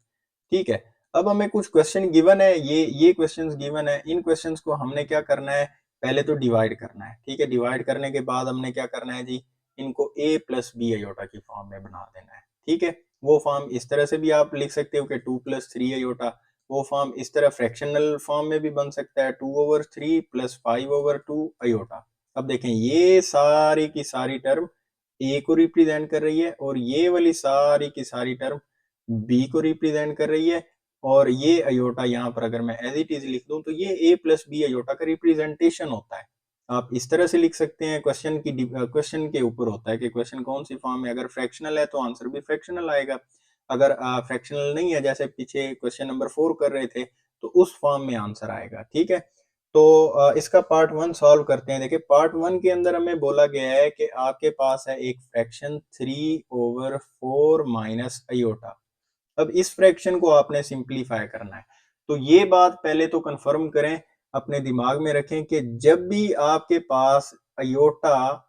ठीक है, अब हमें कुछ क्वेश्चन गिवन है, ये क्वेश्चंस गिवन है, इन क्वेश्चंस को हमने क्या करना है, पहले तो डिवाइड करना है। ठीक है, डिवाइड करने के बाद हमने क्या करना है जी, इनको a + b अयोटा की फॉर्म में बना देना है। ठीक है, वो फॉर्म इस तरह से भी आप लिख सकते हो कि 2 + 3 अयोटा। वो फॉर्म इस तरह फ्रैक्शनल फॉर्म में भी बन सकता है, 2/3 + 5/2 अयोटा। अब देखें ये सारी की सारी टर्म a को रिप्रेजेंट कर रही है, और ये वाली सारी की सारी टर्म b को रिप्रेजेंट कर रही है, और ये अयोटा यहाँ पर अगर मैं एज इट इज लिख दूं तो ये a + b अयोटा का रिप्रेजेंटेशन होता है। आप इस तरह से लिख सकते हैं, क्वेश्चन के ऊपर होता है कि क्वेश्चन कौन सी फॉर्म में, अगर फ्रैक्शनल है तो आंसर भी फ्रैक्शनल आएगा, अगर फ्रैक्शनल नहीं है, जैसे पीछे क्वेश्चन नंबर 4 कर रहे थे, तो उस फॉर्म में आंसर आएगा। ठीक है, तो इसका पार्ट 1 सॉल्व करते हैं। देखिए पार्ट 1 के अंदर हमें बोला गया है कि आपके पास है एक फ्रैक्शन 3/4 माइनस अयोटा। अब इस फ्रैक्शन को आपने सिंप्लीफाई करना है, तो ये बात पहले तो कंफर्म करें, अपने दिमाग में रखें कि जब भी आपके पास अयोटा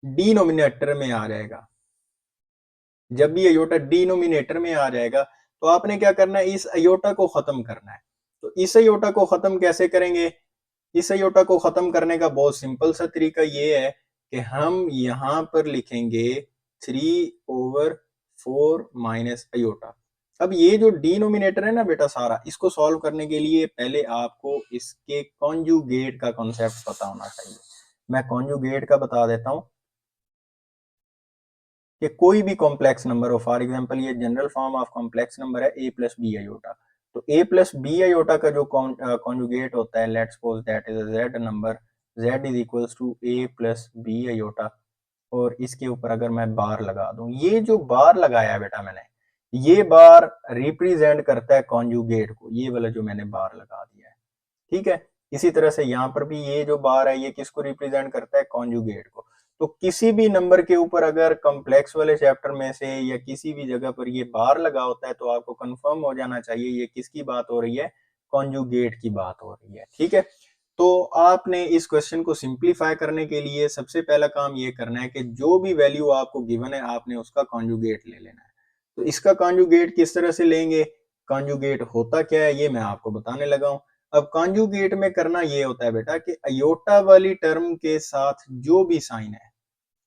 डिनोमिनेटर में आ जाएगा, जब भी अयोटा डिनोमिनेटर में आ जाएगा, तो आपने क्या करना है, इस अयोटा को खत्म करना है। तो इस अयोटा को खत्म कैसे करेंगे, इस अयोटा को खत्म करने का बहुत सिंपल सा तरीका ये है कि हम यहां पर लिखेंगे 3/4 माइनस अयोटा। अब ये जो डिनोमिनेटर है ना बेटा सारा, इसको सॉल्व करने के लिए पहले आपको इसके कॉन्जुगेट का कॉन्सेप्ट पता होना चाहिए। मैं कॉन्जुगेट का बता देता हूं कि कोई भी कॉम्प्लेक्स नंबर हो, फॉर एग्जांपल ये general form of complex number है a + b अयोटा, तो a + b अयोटा का जो कॉन्जुगेट होता है, let's suppose that is a z number, z is equals to a + b iota, और इसके ऊपर अगर मैं बार लगा दूं, ये जो बार लगाया है बेटा मैंने, ये बार रिप्रेजेंट करता है कॉन्जुगेट को, ये वाला जो मैंने बार लगा दिया है। ठीक है, इसी तरह से यहाँ पर भी ये जो बार है ये किसको रिप्रेजेंट करता है, कॉन्जुगेट को। तो किसी भी नंबर के ऊपर अगर कॉम्प्लेक्स वाले चैप्टर में से या किसी भी जगह पर ये बार लगा होता है, तो आपको कंफर्म हो जाना चाहिए ये किसकी बात हो रही है, कॉन्जुगेट की बात हो रही है। ठीक है, तो आपने इस क्वेश्चन को सिंप्लीफाई करने के लिए सबसे पहला काम ये करना है कि जो भी वैल्यू आपको गिवन है आपने उसका कॉन्जुगेट ले लेना है। तो इसका कॉन्जुगेट किस तरह से लेंगे, कॉन्जुगेट होता क्या है ये मैं आपको बताने लगा हूं। अब कॉन्जुगेट में करना ये होता है बेटा कि अयोटा वाली टर्म के साथ जो भी साइन है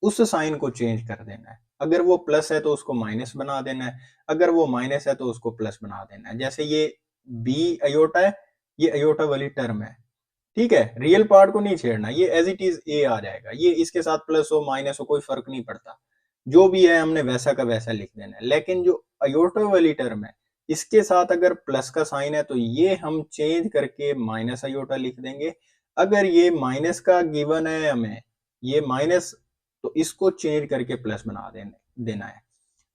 उस साइन को चेंज कर देना है। अगर वो प्लस है तो उसको माइनस बना देना है, अगर वो माइनस है तो उसको प्लस बना देना है। जैसे ये बी अयोटा है, ये अयोटा वाली टर्म है। ठीक है, रियल पार्ट को नहीं छेड़ना, ये एज इट इज ए आ जाएगा, ये इसके साथ प्लस हो माइनस हो कोई फर्क नहीं पड़ता, जो भी है हमने वैसा का वैसा लिख देना है। लेकिन जो अयोटा वाली टर्म है, इसके साथ अगर प्लस का साइन है तो ये हम चेंज करके माइनस अयोटा लिख देंगे। अगर ये माइनस का गिवन है हमें, ये माइनस, तो इसको चेंज करके प्लस बना देना है।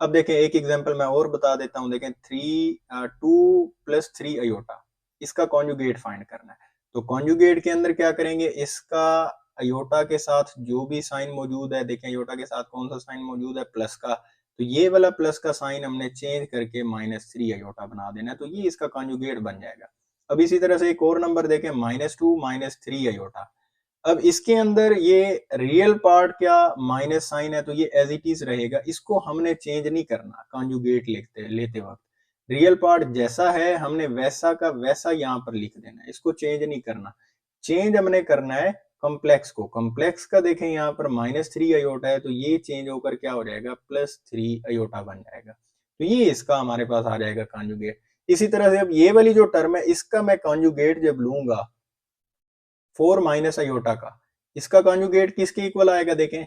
अब देखें एक एग्जांपल मैं और बता देता हूं, देखें 2 + 3 अयोटा, इसका कॉन्जुगेट फाइंड करना है। तो कॉन्जुगेट के अंदर क्या करेंगे, इसका अयोटा के साथ जो भी साइन मौजूद है, देखें अयोटा के साथ कौन सा साइन मौजूद है, प्लस का, तो ये वाला प्लस का साइन हमने चेंज करके -3 अयोटा बना देना है, तो ये इसका कॉन्जुगेट बन जाएगा। अब इसी तरह से एक और नंबर देखें -2 -3 अयोटा। अब इसके अंदर ये रियल पार्ट क्या माइनस साइन है, तो ये एज इट इज रहेगा, इसको हमने चेंज नहीं करना कॉन्जुगेट लेते वक्त। रियल पार्ट जैसा है हमने वैसा का वैसा यहाँ पर लिख देना है, इसको चेंज नहीं करना। चेंज हमने करना है कॉम्प्लेक्स को। कॉम्प्लेक्स का देखें यहाँ पर -3 अयोटा है, तो ये चेंज होकर क्या हो जाएगा, +3 अयोटा बन जाएगा। तो ये इसका हमारे पास आ जाएगा कॉन्जुगेट। इसी तरह से अब ये वाली जो टर्म है, इसका मैं कॉन्जुगेट जब लूंगा 4 माइनस अयोटा का, इसका कॉन्जुगेट किसके इक्वल आएगा, देखें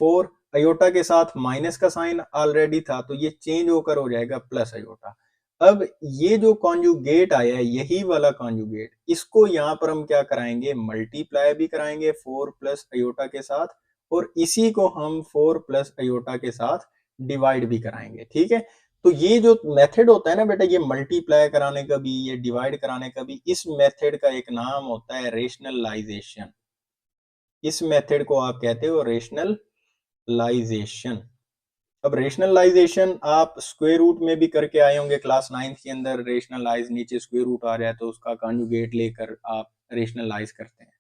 4 अयोटा के साथ माइनस का साइन ऑलरेडी था, तो ये चेंज होकर हो जाएगा प्लस अयोटा। अब ये जो कॉन्जुगेट आया है, यही वाला कॉन्जुगेट, इसको यहाँ पर हम क्या कराएंगे, मल्टीप्लाई भी कराएंगे 4 प्लस अयोटा के साथ, और इसी को हम 4 प्लस अयोटा के साथ डिवाइड भी कराएंगे। ठीक है, तो ये जो मेथड होता है ना बेटा, ये मल्टीप्लाई कराने का भी, ये डिवाइड कराने का भी, इस मेथड का एक नाम होता है रेशनलाइजेशन। इस मेथड को आप कहते हो रेशनलाइजेशन। अब रेशनलाइजेशन आप स्क्वायर रूट में भी करके आए होंगे क्लास 9th के अंदर, रेशनलाइज नीचे स्क्वायर रूट आ जाए तो उसका कॉन्जुगेट लेकर आप रेशनलाइज करते हैं।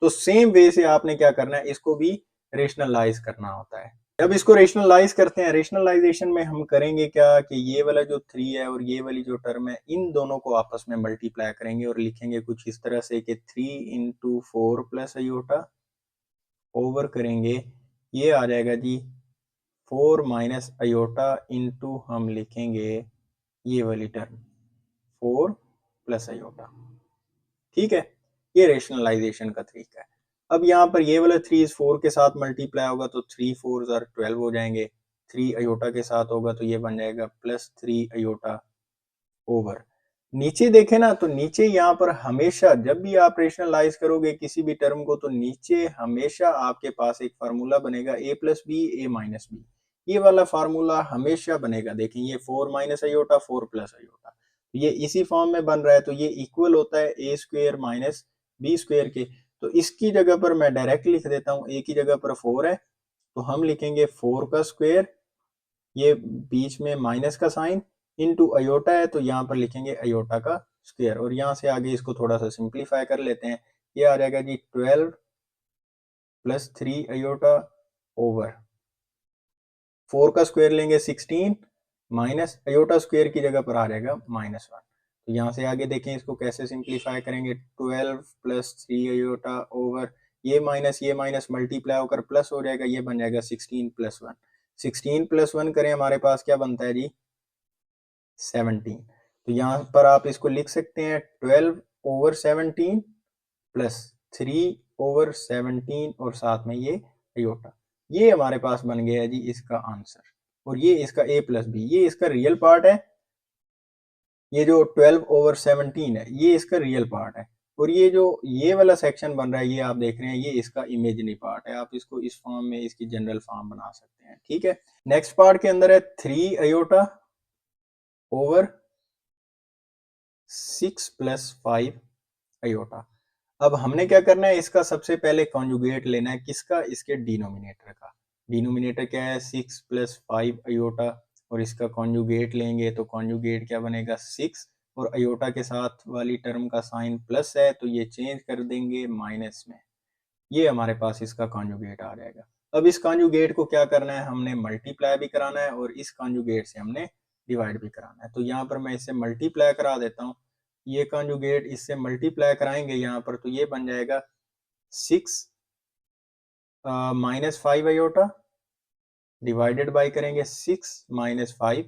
तो सेम वे से आपने क्या करना है, इसको भी रेशनलाइज करना होता है। जब इसको रेशनलाइज करते हैं, रेशनलाइजेशन में हम करेंगे क्या कि ये वाला जो 3 है और ये वाली जो टर्म है, इन दोनों को आपस में मल्टीप्लाई करेंगे और लिखेंगे कुछ इस तरह से कि 3 इंटू 4 प्लस अयोटा ओवर करेंगे, ये आ जाएगा जी 4 माइनस अयोटा इंटू हम लिखेंगे ये वाली टर्म 4 प्लस अयोटा। ठीक है, ये रेशनलाइजेशन का तरीका है। अब यहाँ पर ये वाला 3 इस 4 के साथ मल्टीप्लाई होगा तो 3 4 12 हो जाएंगे, 3 अयोटा के साथ होगा तो ये बन जाएगा +3 अयोटा ओवर। नीचे देखें ना, तो नीचे यहाँ पर हमेशा जब भी आप रेशनलाइज करोगे किसी भी टर्म को, तो नीचे हमेशा आपके पास एक फार्मूला बनेगा a plus b a minus b. ये वाला फार्मूला हमेशा बनेगा। देखें ये 4 माइनस अयोटा 4 प्लस अयोटा, ये इसी फॉर्म में बन रहा है, तो ये इक्वल होता है a square minus B square के। तो इसकी जगह पर मैं डायरेक्ट लिख देता हूँ, a की जगह पर 4 है तो हम लिखेंगे 4 का स्क्वेयर, ये बीच में माइनस का साइन, इनटू अयोटा है तो यहाँ पर लिखेंगे अयोटा का स्क्वायर, और यहाँ से आगे इसको थोड़ा सा सिंप्लीफाई कर लेते हैं। ये आ जाएगा जी 12 प्लस 3 अयोटा ओवर 4 का स्क्वायर लेंगे 16 माइनस अयोटा स्क्वायर की जगह पर आ जाएगा -1। तो यहाँ से आगे देखें इसको कैसे सिंप्लीफाई करेंगे, 12 प्लस 3 अयोटा ओवर ये माइनस मल्टीप्लाई होकर प्लस हो जाएगा, ये बन जाएगा 16 प्लस 1। 16 प्लस 1 करें, हमारे पास क्या बनता है जी 17। तो यहाँ पर आप इसको लिख सकते हैं 12 ओवर 17 प्लस 3 ओवर 17 और साथ में ये अयोटा। ये हमारे पास बन गया है जी इसका आंसर, और ये इसका a प्लस बी, ये इसका रियल पार्ट है। ये जो 12 ओवर 17 है ये इसका रियल पार्ट है, और ये जो ये वाला सेक्शन बन रहा है ये आप देख रहे हैं ये इसका इमेजिनरी पार्ट है। आप इसको इस फॉर्म में इसकी जनरल फॉर्म बना सकते हैं। ठीक है, नेक्स्ट पार्ट के अंदर है 3 अयोटा ओवर 6 प्लस 5 अयोटा। अब हमने क्या करना है, इसका सबसे पहले कॉन्जुगेट लेना है, किसका, इसके डिनोमिनेटर का। डिनोमिनेटर क्या है 6 प्लस 5 अयोटा, और इसका कॉन्जुगेट लेंगे तो कॉन्जुगेट क्या बनेगा 6, और अयोटा के साथ वाली टर्म का साइन प्लस है तो ये चेंज कर देंगे माइनस में, ये हमारे पास इसका कॉन्जुगेट आ जाएगा। अब इस कॉन्जुगेट को क्या करना है, हमने मल्टीप्लाई भी कराना है और इस कॉन्जुगेट से हमने डिवाइड भी कराना है। तो यहाँ पर मैं इसे मल्टीप्लाई करा देता हूँ, ये कॉन्जुगेट इससे मल्टीप्लाई कराएंगे यहाँ पर, तो ये बन जाएगा 6 माइनस 5 अयोटा डिवाइडेड बाई करेंगे 6 माइनस 5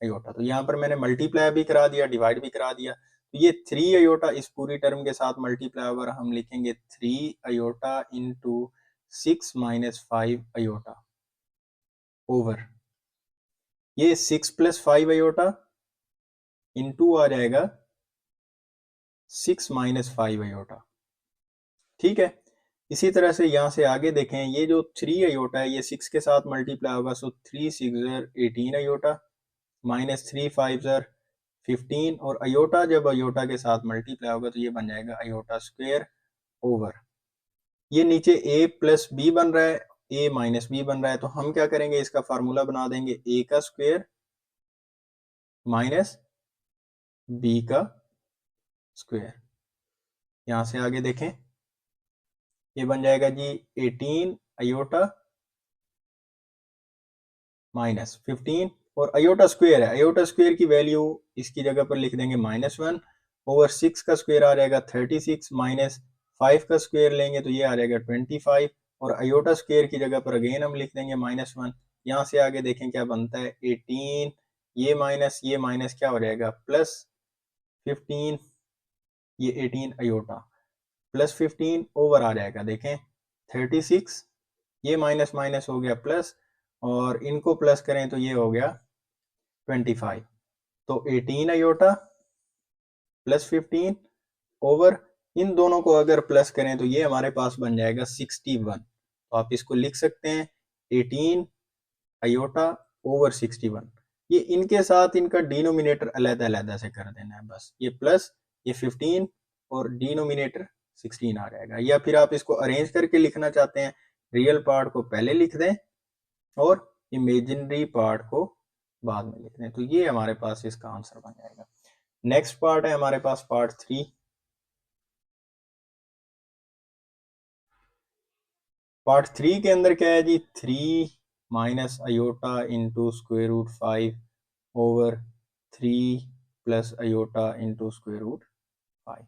अयोटा। तो यहाँ पर मैंने मल्टीप्लाई भी करा दिया, डिवाइड भी करा दिया, तो ये 3 अयोटा इस पूरी टर्म के साथ मल्टीप्लाई होकर हम लिखेंगे 3 iota into 6 minus 5 iota over ये 6 प्लस 5 अयोटा इंटू आ जाएगा 6 माइनस 5 अयोटा। ठीक है, इसी तरह से यहाँ से आगे देखें, ये जो 3 अयोटा है ये 6 के साथ मल्टीप्लाई होगा, सो 3 6 18 अयोटा माइनस 3 5 15 और अयोटा जब अयोटा के साथ मल्टीप्लाई होगा तो ये बन जाएगा अयोटा स्क्वायर ओवर, ये नीचे a प्लस बी बन रहा है, a माइनस बी बन रहा है, तो हम क्या करेंगे, इसका फार्मूला बना देंगे a का स्क्वायर माइनस b का स्क्वायर। यहां से आगे देखें, ये बन जाएगा जी 18 अयोटा माइनस 15 और अयोटा स्क्वायर है, अयोटा स्क्वायर की वैल्यू इसकी जगह पर लिख देंगे -1 ओवर 6 का स्क्वायर आ जाएगा 36 माइनस 5 का स्क्वायर लेंगे तो ये आ जाएगा 25 और अयोटा स्क्वायर की जगह पर अगेन हम लिख देंगे -1। यहाँ से आगे देखें क्या बनता है 18, ये माइनस क्या हो जाएगा प्लस 15, ये 18 अयोटा प्लस 15 ओवर आ जाएगा देखें 36, ये माइनस माइनस हो गया प्लस और इनको प्लस करें तो ये हो गया 25, तो 18 अयोटा प्लस 15 ओवर इन दोनों को अगर प्लस करें तो ये हमारे पास बन जाएगा 61, तो आप इसको लिख सकते हैं 18 अयोटा ओवर 61। ये इनके साथ इनका डिनोमिनेटर अलग-अलग से कर देना है बस, ये प्लस ये 15 और डिनोमिनेटर 16 आ जाएगा, या फिर आप इसको अरेंज करके लिखना चाहते हैं, रियल पार्ट को पहले लिख दें और इमेजिनरी पार्ट को बाद में लिख दें, तो ये हमारे पास इसका आंसर बन जाएगा। नेक्स्ट पार्ट है हमारे पास पार्ट 3। पार्ट 3 के अंदर क्या है जी 3 minus iota into square root 5 over 3 plus iota into square root 5।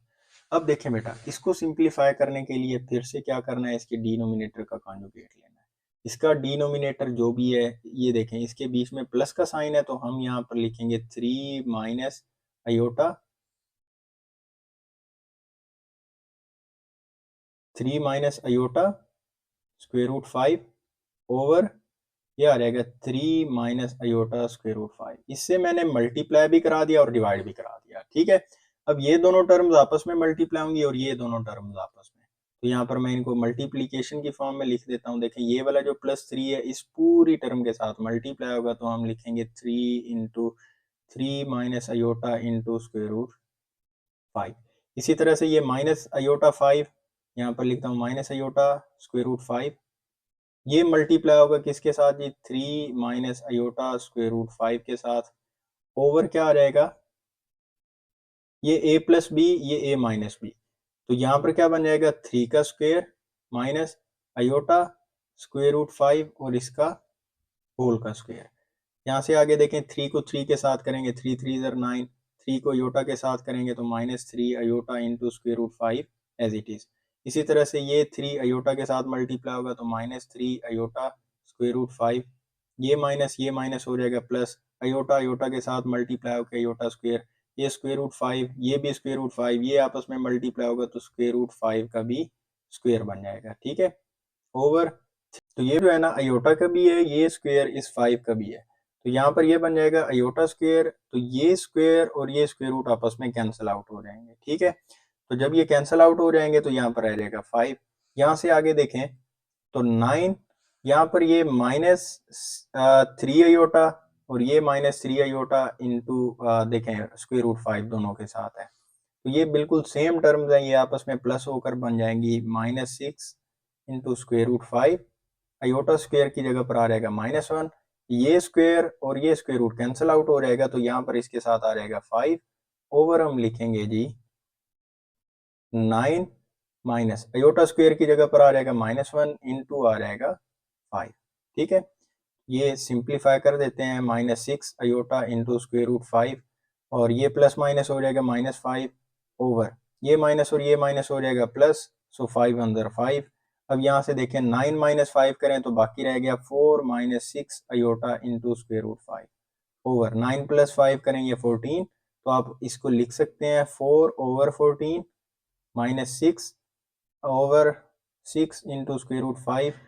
अब देखें बेटा, इसको सिंप्लीफाई करने के लिए फिर से क्या करना है, इसके डिनोमिनेटर का कॉन्जुगेट लेना है। इसका डिनोमिनेटर जो भी है, ये देखें इसके बीच में प्लस का साइन है तो हम यहाँ पर लिखेंगे 3 minus iota 3 minus iota square root 5 over ये आ जाएगा 3 माइनस अयोटा स्क्वायर रूट 5। इससे मैंने मल्टीप्लाई भी करा दिया और डिवाइड भी करा दिया, ठीक है। अब ये दोनों टर्म्स आपस में मल्टीप्लाई होंगी और ये दोनों टर्म्स आपस में, तो यहाँ पर मैं इनको मल्टीप्लीकेशन की फॉर्म में लिख देता हूँ। देखें ये वाला जो +3 है इस पूरी टर्म के साथ मल्टीप्लाई होगा तो हम लिखेंगे 3 into 3 minus iota into square root 5। इसी तरह से ये माइनस अयोटा 5 यहाँ पर लिखता हूँ माइनस अयोटा स्क्वायर रूट 5, ये मल्टीप्लाई होगा किसके साथ जी 3 माइनस अयोटा स्क्वायर रूट 5 के साथ, ओवर क्या आ जाएगा ये a प्लस बी ये a माइनस बी, तो यहाँ पर क्या बन जाएगा 3 का square minus iota square root 5 और इसका होल का स्क्वायर। यहाँ से आगे देखें 3 को 3 के साथ करेंगे 3 3 ज़र 9, 3 को अयोटा के साथ करेंगे तो -3 iota into square root 5 as it is. इसी तरह से ये 3 अयोटा के साथ मल्टीप्लाई होगा तो -3 अयोटा स्क्वायर रूट 5, ये माइनस हो जाएगा प्लस अयोटा अयोटा के साथ मल्टीप्लाई होकर अयोटा स्क्वायर, ये स्क्वायर रूट 5 ये भी स्क्वायर रूट 5, ये आपस में मल्टीप्लाई होगा तो स्क्वायर रूट 5 का भी स्क्वायर बन जाएगा, ठीक है। ओवर, तो ये जो है ना अयोटा का भी है, ये स्क्वायर इस 5 का भी है, तो यहाँ पर ये बन जाएगा अयोटा स्क्वायर, तो ये स्क्वायर और ये स्क्वायर रूट आपस में कैंसिल आउट हो जाएंगे, ठीक है। तो जब ये कैंसिल आउट हो जाएंगे तो यहाँ पर रह जाएगा 5। यहाँ से आगे देखें तो 9, यहाँ पर ये -3 अयोटा और ये -3 अयोटा इंटू देखें स्क्वायर रूट 5 दोनों के साथ है, तो ये बिल्कुल सेम टर्म्स हैं, ये आपस में प्लस होकर बन जाएंगी -6 into square root 5, iota square की जगह पर आ जाएगा -1, ये स्क्वायर और ये स्क्वायर रूट कैंसिल आउट हो जाएगा तो यहाँ पर इसके साथ आ जाएगा 5 ओवर हम लिखेंगे जी 9 माइनस अयोटा स्क्वायर की जगह पर आ जाएगा -1 इंटू आ जाएगा 5, ठीक है। ये सिंप्लीफाई कर देते हैं -6 अयोटा इंटू स्क्वायर रूट 5 और ये प्लस माइनस हो जाएगा -5 ओवर ये माइनस और ये माइनस हो जाएगा प्लस, सो 5 अंदर 5। अब यहाँ से देखें 9 माइनस 5 करें तो बाकी रह गया 4 minus 6 iota into square root 5 over 9 plus 5 करेंगे 14, तो आप इसको लिख सकते हैं 4 over 14 minus 6 over 6 into square root 5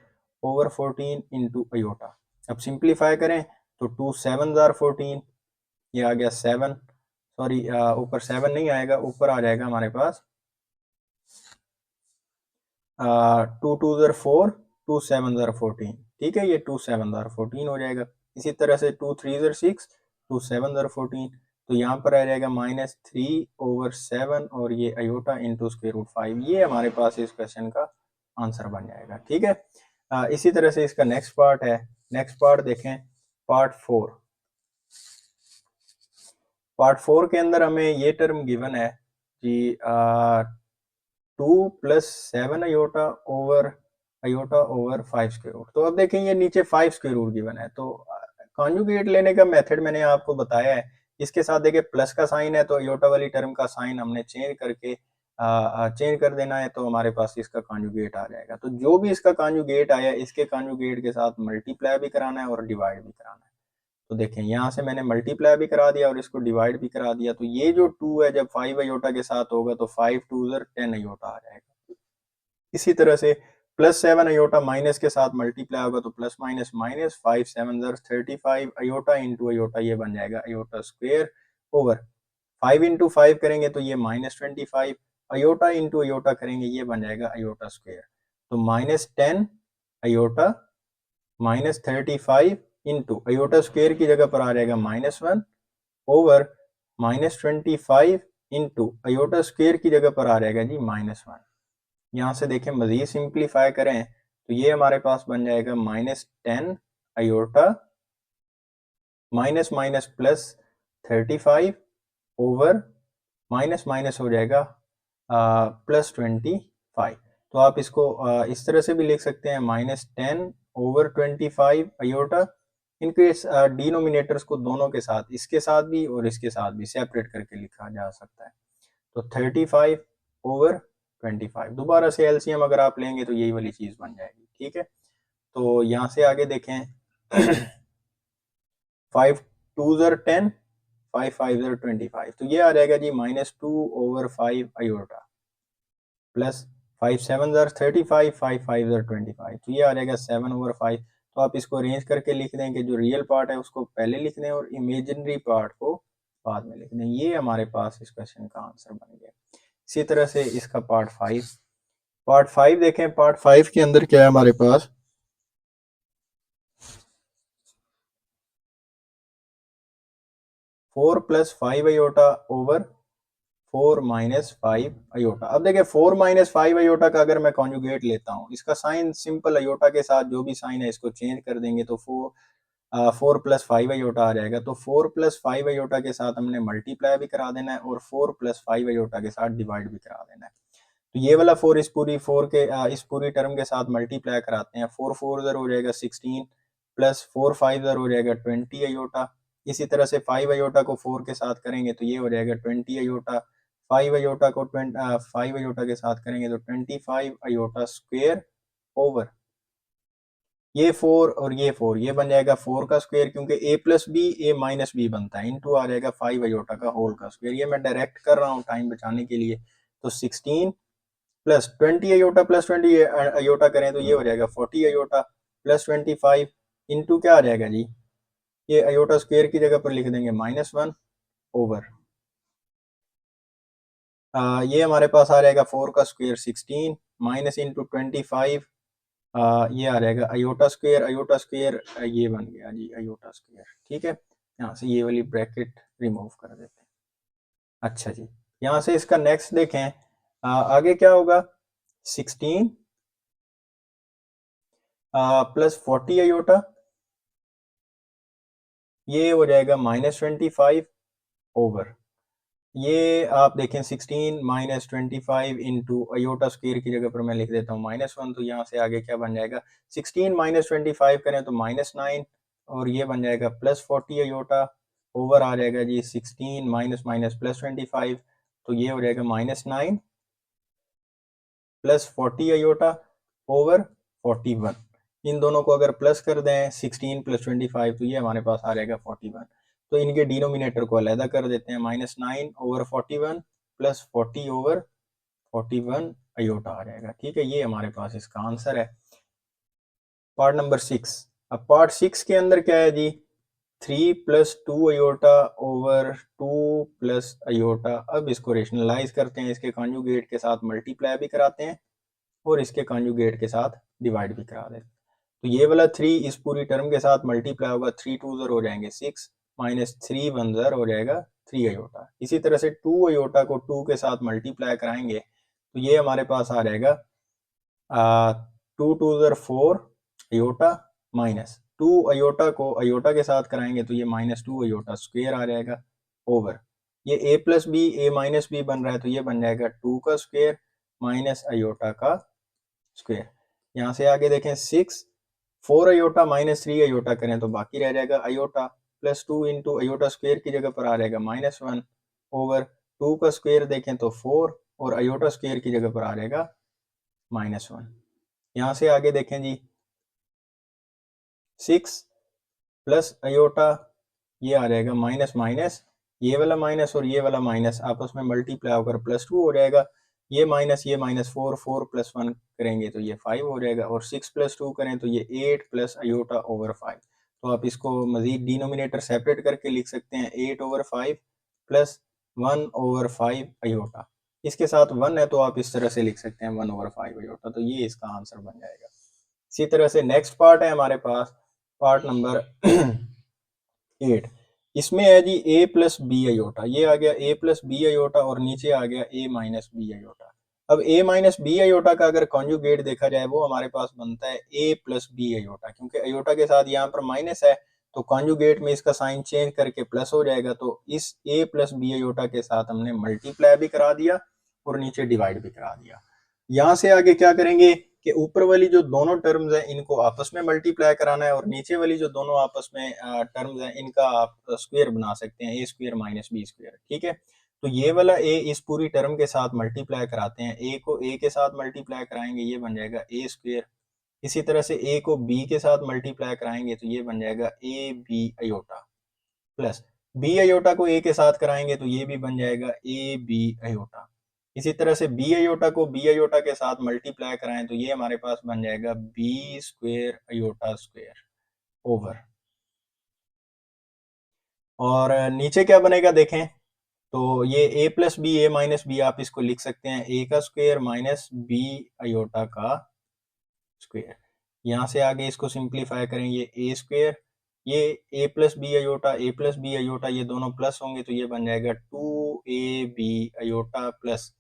over 14 into iota. अब सिंप्लीफाई करें तो 2 7 ज़ार 14, ये आ गया 7, सॉरी ऊपर 7 नहीं आएगा, ऊपर आ जाएगा हमारे पास 2 2 ज़ार 4 2 7 ज़ार 14, ठीक है, ये 2 7 ज़ार 14 हो जाएगा। इसी तरह से 2 3 ज़ार 6 2 7 ज़ार 14, तो यहाँ पर आ जाएगा -3/7 और ये अयोटा इंटू √5। ये हमारे पास इस क्वेश्चन का आंसर बन जाएगा। ठीक है, इसी तरह से इसका नेक्स्ट पार्ट है। नेक्स्ट पार्ट देखें, पार्ट 4। पार्ट 4 के अंदर हमें ये टर्म गिवन है कि 2+7 अयोटा ओवर 5 स्क्वायर रूट। तो अब देखें ये नीचे 5 स्क्वायर रूट गिवन है, तो कॉन्जुगेट लेने का मेथड मैंने आपको बताया है। इसके साथ देखिए प्लस का साइन है, तो अयोटा वाली टर्म का साइन हमने चेंज करके चेंज कर देना है, तो हमारे पास इसका कॉन्जुगेट आ जाएगा। तो जो भी इसका कॉन्जुगेट आया, इसके कॉन्जुगेट के साथ मल्टीप्लाई भी कराना है और डिवाइड भी कराना है। तो देखें यहाँ से मैंने मल्टीप्लाई भी करा दिया और इसको डिवाइड भी करा दिया। तो ये जो 2 है जब 5 अयोटा के साथ होगा तो 5 2 10 अयोटा आ जाएगा। इसी तरह से +7 अयोटा माइनस के साथ मल्टीप्लाई होगा तो plus minus minus 5 7 35 iota into iota, ये बन जाएगा अयोटा स्क्वेयर ओवर 5 इंटू 5 करेंगे तो ये -25 अयोटा इंटू अयोटा करेंगे, ये बन जाएगा अयोटा स्क्वेयर। तो -10 अयोटा -35 इंटू अयोटा स्क्वेयर की जगह पर आ जाएगा -1 ओवर -25 इंटू अयोटा स्क्वेयर की जगह पर आ जाएगा जी -1। यहाँ से देखें मजीद सिंप्लीफाई करें तो ये हमारे पास बन जाएगा -10 iota minus minus +35 over minus minus हो जाएगा +25। तो आप इसको इस तरह से भी लिख सकते हैं -10 ओवर 25 अयोटा। इनके डिनोमिनेटर्स को दोनों के साथ, इसके साथ भी और इसके साथ भी सेपरेट करके लिखा जा सकता है। तो 35 ओवर 25, दोबारा से एलसीएम अगर आप लेंगे तो यही वाली चीज बन जाएगी। ठीक है, तो यहाँ से आगे देखें 5 2 10 5 5 25, तो ये आ जाएगा जी -2 ओवर 5 अयोटा प्लस 5 7 35 5 5 25, तो ये आ जाएगा 7 ओवर 5। तो आप इसको अरेंज करके लिख दें कि जो रियल पार्ट है उसको पहले लिख दें और इमेजिनरी पार्ट को बाद में लिख दें। ये हमारे पास इस क्वेश्चन का आंसर बन गया। इसी तरह से इसका पार्ट 5 देखें। पार्ट 5 के अंदर क्या है हमारे पास, 4 + 5 अयोटा ओवर 4 - 5 अयोटा। अब देखिए 4 - 5 अयोटा का अगर मैं कॉन्जुगेट लेता हूँ, इसका साइन सिंपल अयोटा के साथ जो भी साइन है इसको चेंज कर देंगे तो 4 + 5 अयोटा आ जाएगा। तो 4 + 5 अयोटा के साथ हमने मल्टीप्लाई भी करा देना है और 4 + 5 अयोटा के साथ डिवाइड भी करा देना है। तो ये वाला 4 इस पूरी टर्म के साथ मल्टीप्लाई कराते हैं। 4 4 इधर हो जाएगा 16 प्लस 4 5 इधर हो जाएगा 20 अयोटा। इसी तरह से 5 अयोटा को 4 के साथ करेंगे तो ये हो जाएगा 20 अयोटा। 5 अयोटा को 5 अयोटा के साथ करेंगे तो 25 अयोटा स्क्वेयर ओवर ये 4 और ये 4, ये बन जाएगा 4 का स्क्वायर, क्योंकि a + b a - b बनता है, इनटू आ जाएगा 5 अयोटा का होल का स्क्वायर। ये मैं डायरेक्ट कर रहा हूँ टाइम बचाने के लिए। तो 16 प्लस 20 अयोटा प्लस 20 अयोटा करें तो ये हो जाएगा 40 अयोटा प्लस 25 इंटू क्या आ जाएगा जी, ये अयोटा स्क्वायर की जगह पर लिख देंगे -1 ओवर ये हमारे पास आ जाएगा 4 का स्क्वायर 16 माइनस इंटू 25 ये आ जाएगा अयोटा स्क्वायर ये बन गया जी अयोटा स्क्वायर। ठीक है, यहाँ से ये वाली ब्रैकेट रिमूव कर देते हैं। अच्छा जी, यहाँ से इसका नेक्स्ट देखें, आगे क्या होगा, 16 प्लस 40 अयोटा, ये हो जाएगा -25 ओवर ये आप देखें 16 - 25 इंटू अयोटा स्क्वायर की जगह पर मैं लिख देता हूँ -1। तो यहाँ से आगे क्या बन जाएगा, 16 - 25 करें तो -9 और ये बन जाएगा +40 अयोटा ओवर आ जाएगा जी 16 माइनस माइनस +25, तो ये हो जाएगा -9 +40 अयोटा ओवर 41। इन दोनों को अगर प्लस कर दें 16 + 25 तो ये हमारे पास आ जाएगा 41। तो इनके डिनोमिनेटर को अलहदा कर देते हैं, -9 ओवर 41 प्लस 40 ओवर 41 अयोटा आ जाएगा। ठीक है, ये हमारे पास इसका आंसर है। Part number 6। अब पार्ट 6 के अंदर क्या है जी, 3 + 2 अयोटा ओवर 2 + अयोटा। अब इसको रेशनलाइज करते हैं, इसके कॉन्जुगेट के साथ मल्टीप्लाई भी कराते हैं और इसके कॉन्जुगेट के साथ डिवाइड भी करा देते हैं। तो ये वाला 3 इस पूरी टर्म के साथ मल्टीप्लाई होगा, 3 2 हो जाएंगे 6 - 3 1 हो जाएगा 3 अयोटा। इसी तरह से 2 अयोटा को 2 के साथ मल्टीप्लाई कराएंगे तो ये हमारे पास आ जाएगा 2 2 4 अयोटा माइनस 2 अयोटा को अयोटा के साथ कराएंगे तो ये -2 अयोटा स्क्वेयर आ जाएगा ओवर ये a plus b a minus b बन रहा है तो ये बन जाएगा 2 का स्क्वेयर माइनस अयोटा का स्क्वेयर। यहाँ से आगे देखें 6 4 अयोटा माइनस 3 अयोटा करें तो बाकी रह जाएगा iota plus 2 into iota square की जगह पर आ जाएगा -1 ओवर 2 का स्क्वेयर देखें तो 4 और अयोटा स्क्वेयर की जगह पर आ जाएगा -1। यहाँ से आगे देखें जी 6 प्लस अयोटा ये आ जाएगा माइनस माइनस ये वाला माइनस और ये वाला माइनस आपस में मल्टीप्लाई होकर +2 हो जाएगा। ये माइनस 4 4 प्लस 1 करेंगे तो ये 5 हो जाएगा और 6 प्लस 2 करें तो ये 8 प्लस अयोटा ओवर 5। तो आप इसको मजीद डिनोमिनेटर सेपरेट करके लिख सकते हैं 8 ओवर 5 प्लस 1 ओवर 5 अयोटा। इसके साथ 1 है तो आप इस तरह से लिख सकते हैं 1 ओवर 5 अयोटा। तो ये इसका आंसर बन जाएगा। इसी तरह से नेक्स्ट पार्ट है हमारे पास पार्ट नंबर 8। इसमें है जी a प्लस बी अयोटा। ये आ गया a प्लस बी अयोटा और नीचे आ गया a माइनस बी अयोटा। अब a माइनस बी अयोटा का अगर कॉन्जुगेट देखा जाए वो हमारे पास बनता है a प्लस बी अयोटा, क्योंकि अयोटा के साथ यहाँ पर माइनस है तो कॉन्जुगेट में इसका साइन चेंज करके प्लस हो जाएगा। तो इस a प्लस बी अयोटा के साथ हमने मल्टीप्लाई भी करा दिया और नीचे डिवाइड भी करा दिया। यहाँ से आगे क्या करेंगे कि ऊपर वाली जो दोनों टर्म्स हैं इनको आपस में मल्टीप्लाई कराना है और नीचे वाली जो दोनों आपस में टर्म्स हैं इनका आप स्क्वायर बना सकते हैं a square minus B square. ठीक है, तो ये वाला a इस पूरी टर्म के साथ मल्टीप्लाई कराते हैं, a को a के साथ मल्टीप्लाई कराएंगे ये बन जाएगा a स्क्वायर। इसी तरह से a को b के साथ मल्टीप्लाई कराएंगे तो ये बन जाएगा a b iota plus b iota को a के साथ कराएंगे तो ये भी बन जाएगा a b अयोटा। इसी तरह से बी अयोटा को बी अयोटा के साथ मल्टीप्लाई कराएं तो ये हमारे पास बन जाएगा b square iota square over, और नीचे क्या बनेगा देखें तो ये a plus b a minus b आप इसको लिख सकते हैं a का स्क्वेयर माइनस बी अयोटा का स्क्वेयर। यहाँ से आगे इसको सिंप्लीफाई करें ये a स्क्वेयर ये a प्लस बी अयोटा ये दोनों प्लस होंगे तो ये बन जाएगा 2ab iota plus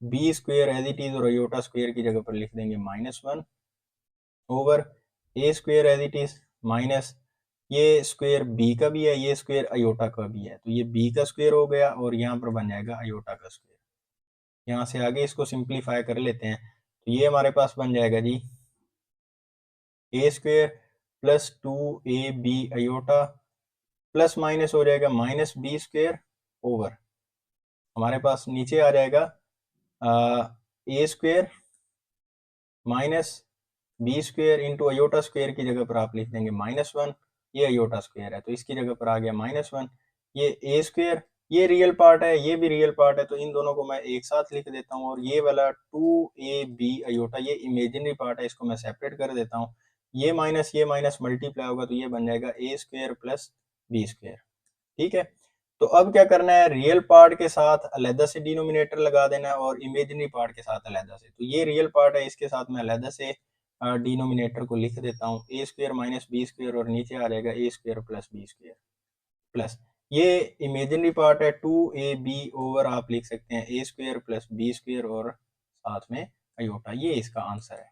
B square as it is और अयोटा स्क्वेयर की जगह पर लिख देंगे -1 over a square as it is minus ये स्क्वेयर बी का भी है ये स्क्वेयर अयोटा का भी है तो ये बी का स्क्वेयर हो गया और यहाँ पर बन जाएगा अयोटा का स्क्वेयर। यहाँ से आगे इसको सिंप्लीफाई कर लेते हैं तो ये हमारे पास बन जाएगा जी A square plus 2ab iota plus minus हो जाएगा -b स्क्वेयर ओवर हमारे पास नीचे आ जाएगा A square minus B square into iota square की जगह पर आप लिख देंगे -1 ये अयोटा स्क्वेयर है तो इसकी जगह पर आ गया -1 ये ए स्क्वेयर ये रियल पार्ट है ये भी रियल पार्ट है तो इन दोनों को मैं एक साथ लिख देता हूँ और ये वाला 2ab अयोटा ये इमेजिनरी पार्ट है इसको मैं सेपरेट कर देता हूँ। ये माइनस मल्टीप्लाई होगा तो ये बन जाएगा A square plus B square. ठीक है, तो अब क्या करना है रियल पार्ट के साथ अलहदा से डिनोमिनेटर लगा देना है और इमेजिनरी पार्ट के साथ अलहदा से। तो ये रियल पार्ट है इसके साथ मैं अलहदा से डिनोमिनेटर को लिख देता हूँ A square minus B square और नीचे आ जाएगा A square plus B square plus ये इमेजिनरी पार्ट है 2ab ओवर आप लिख सकते हैं A square plus B square और साथ में अयोटा। ये इसका आंसर है।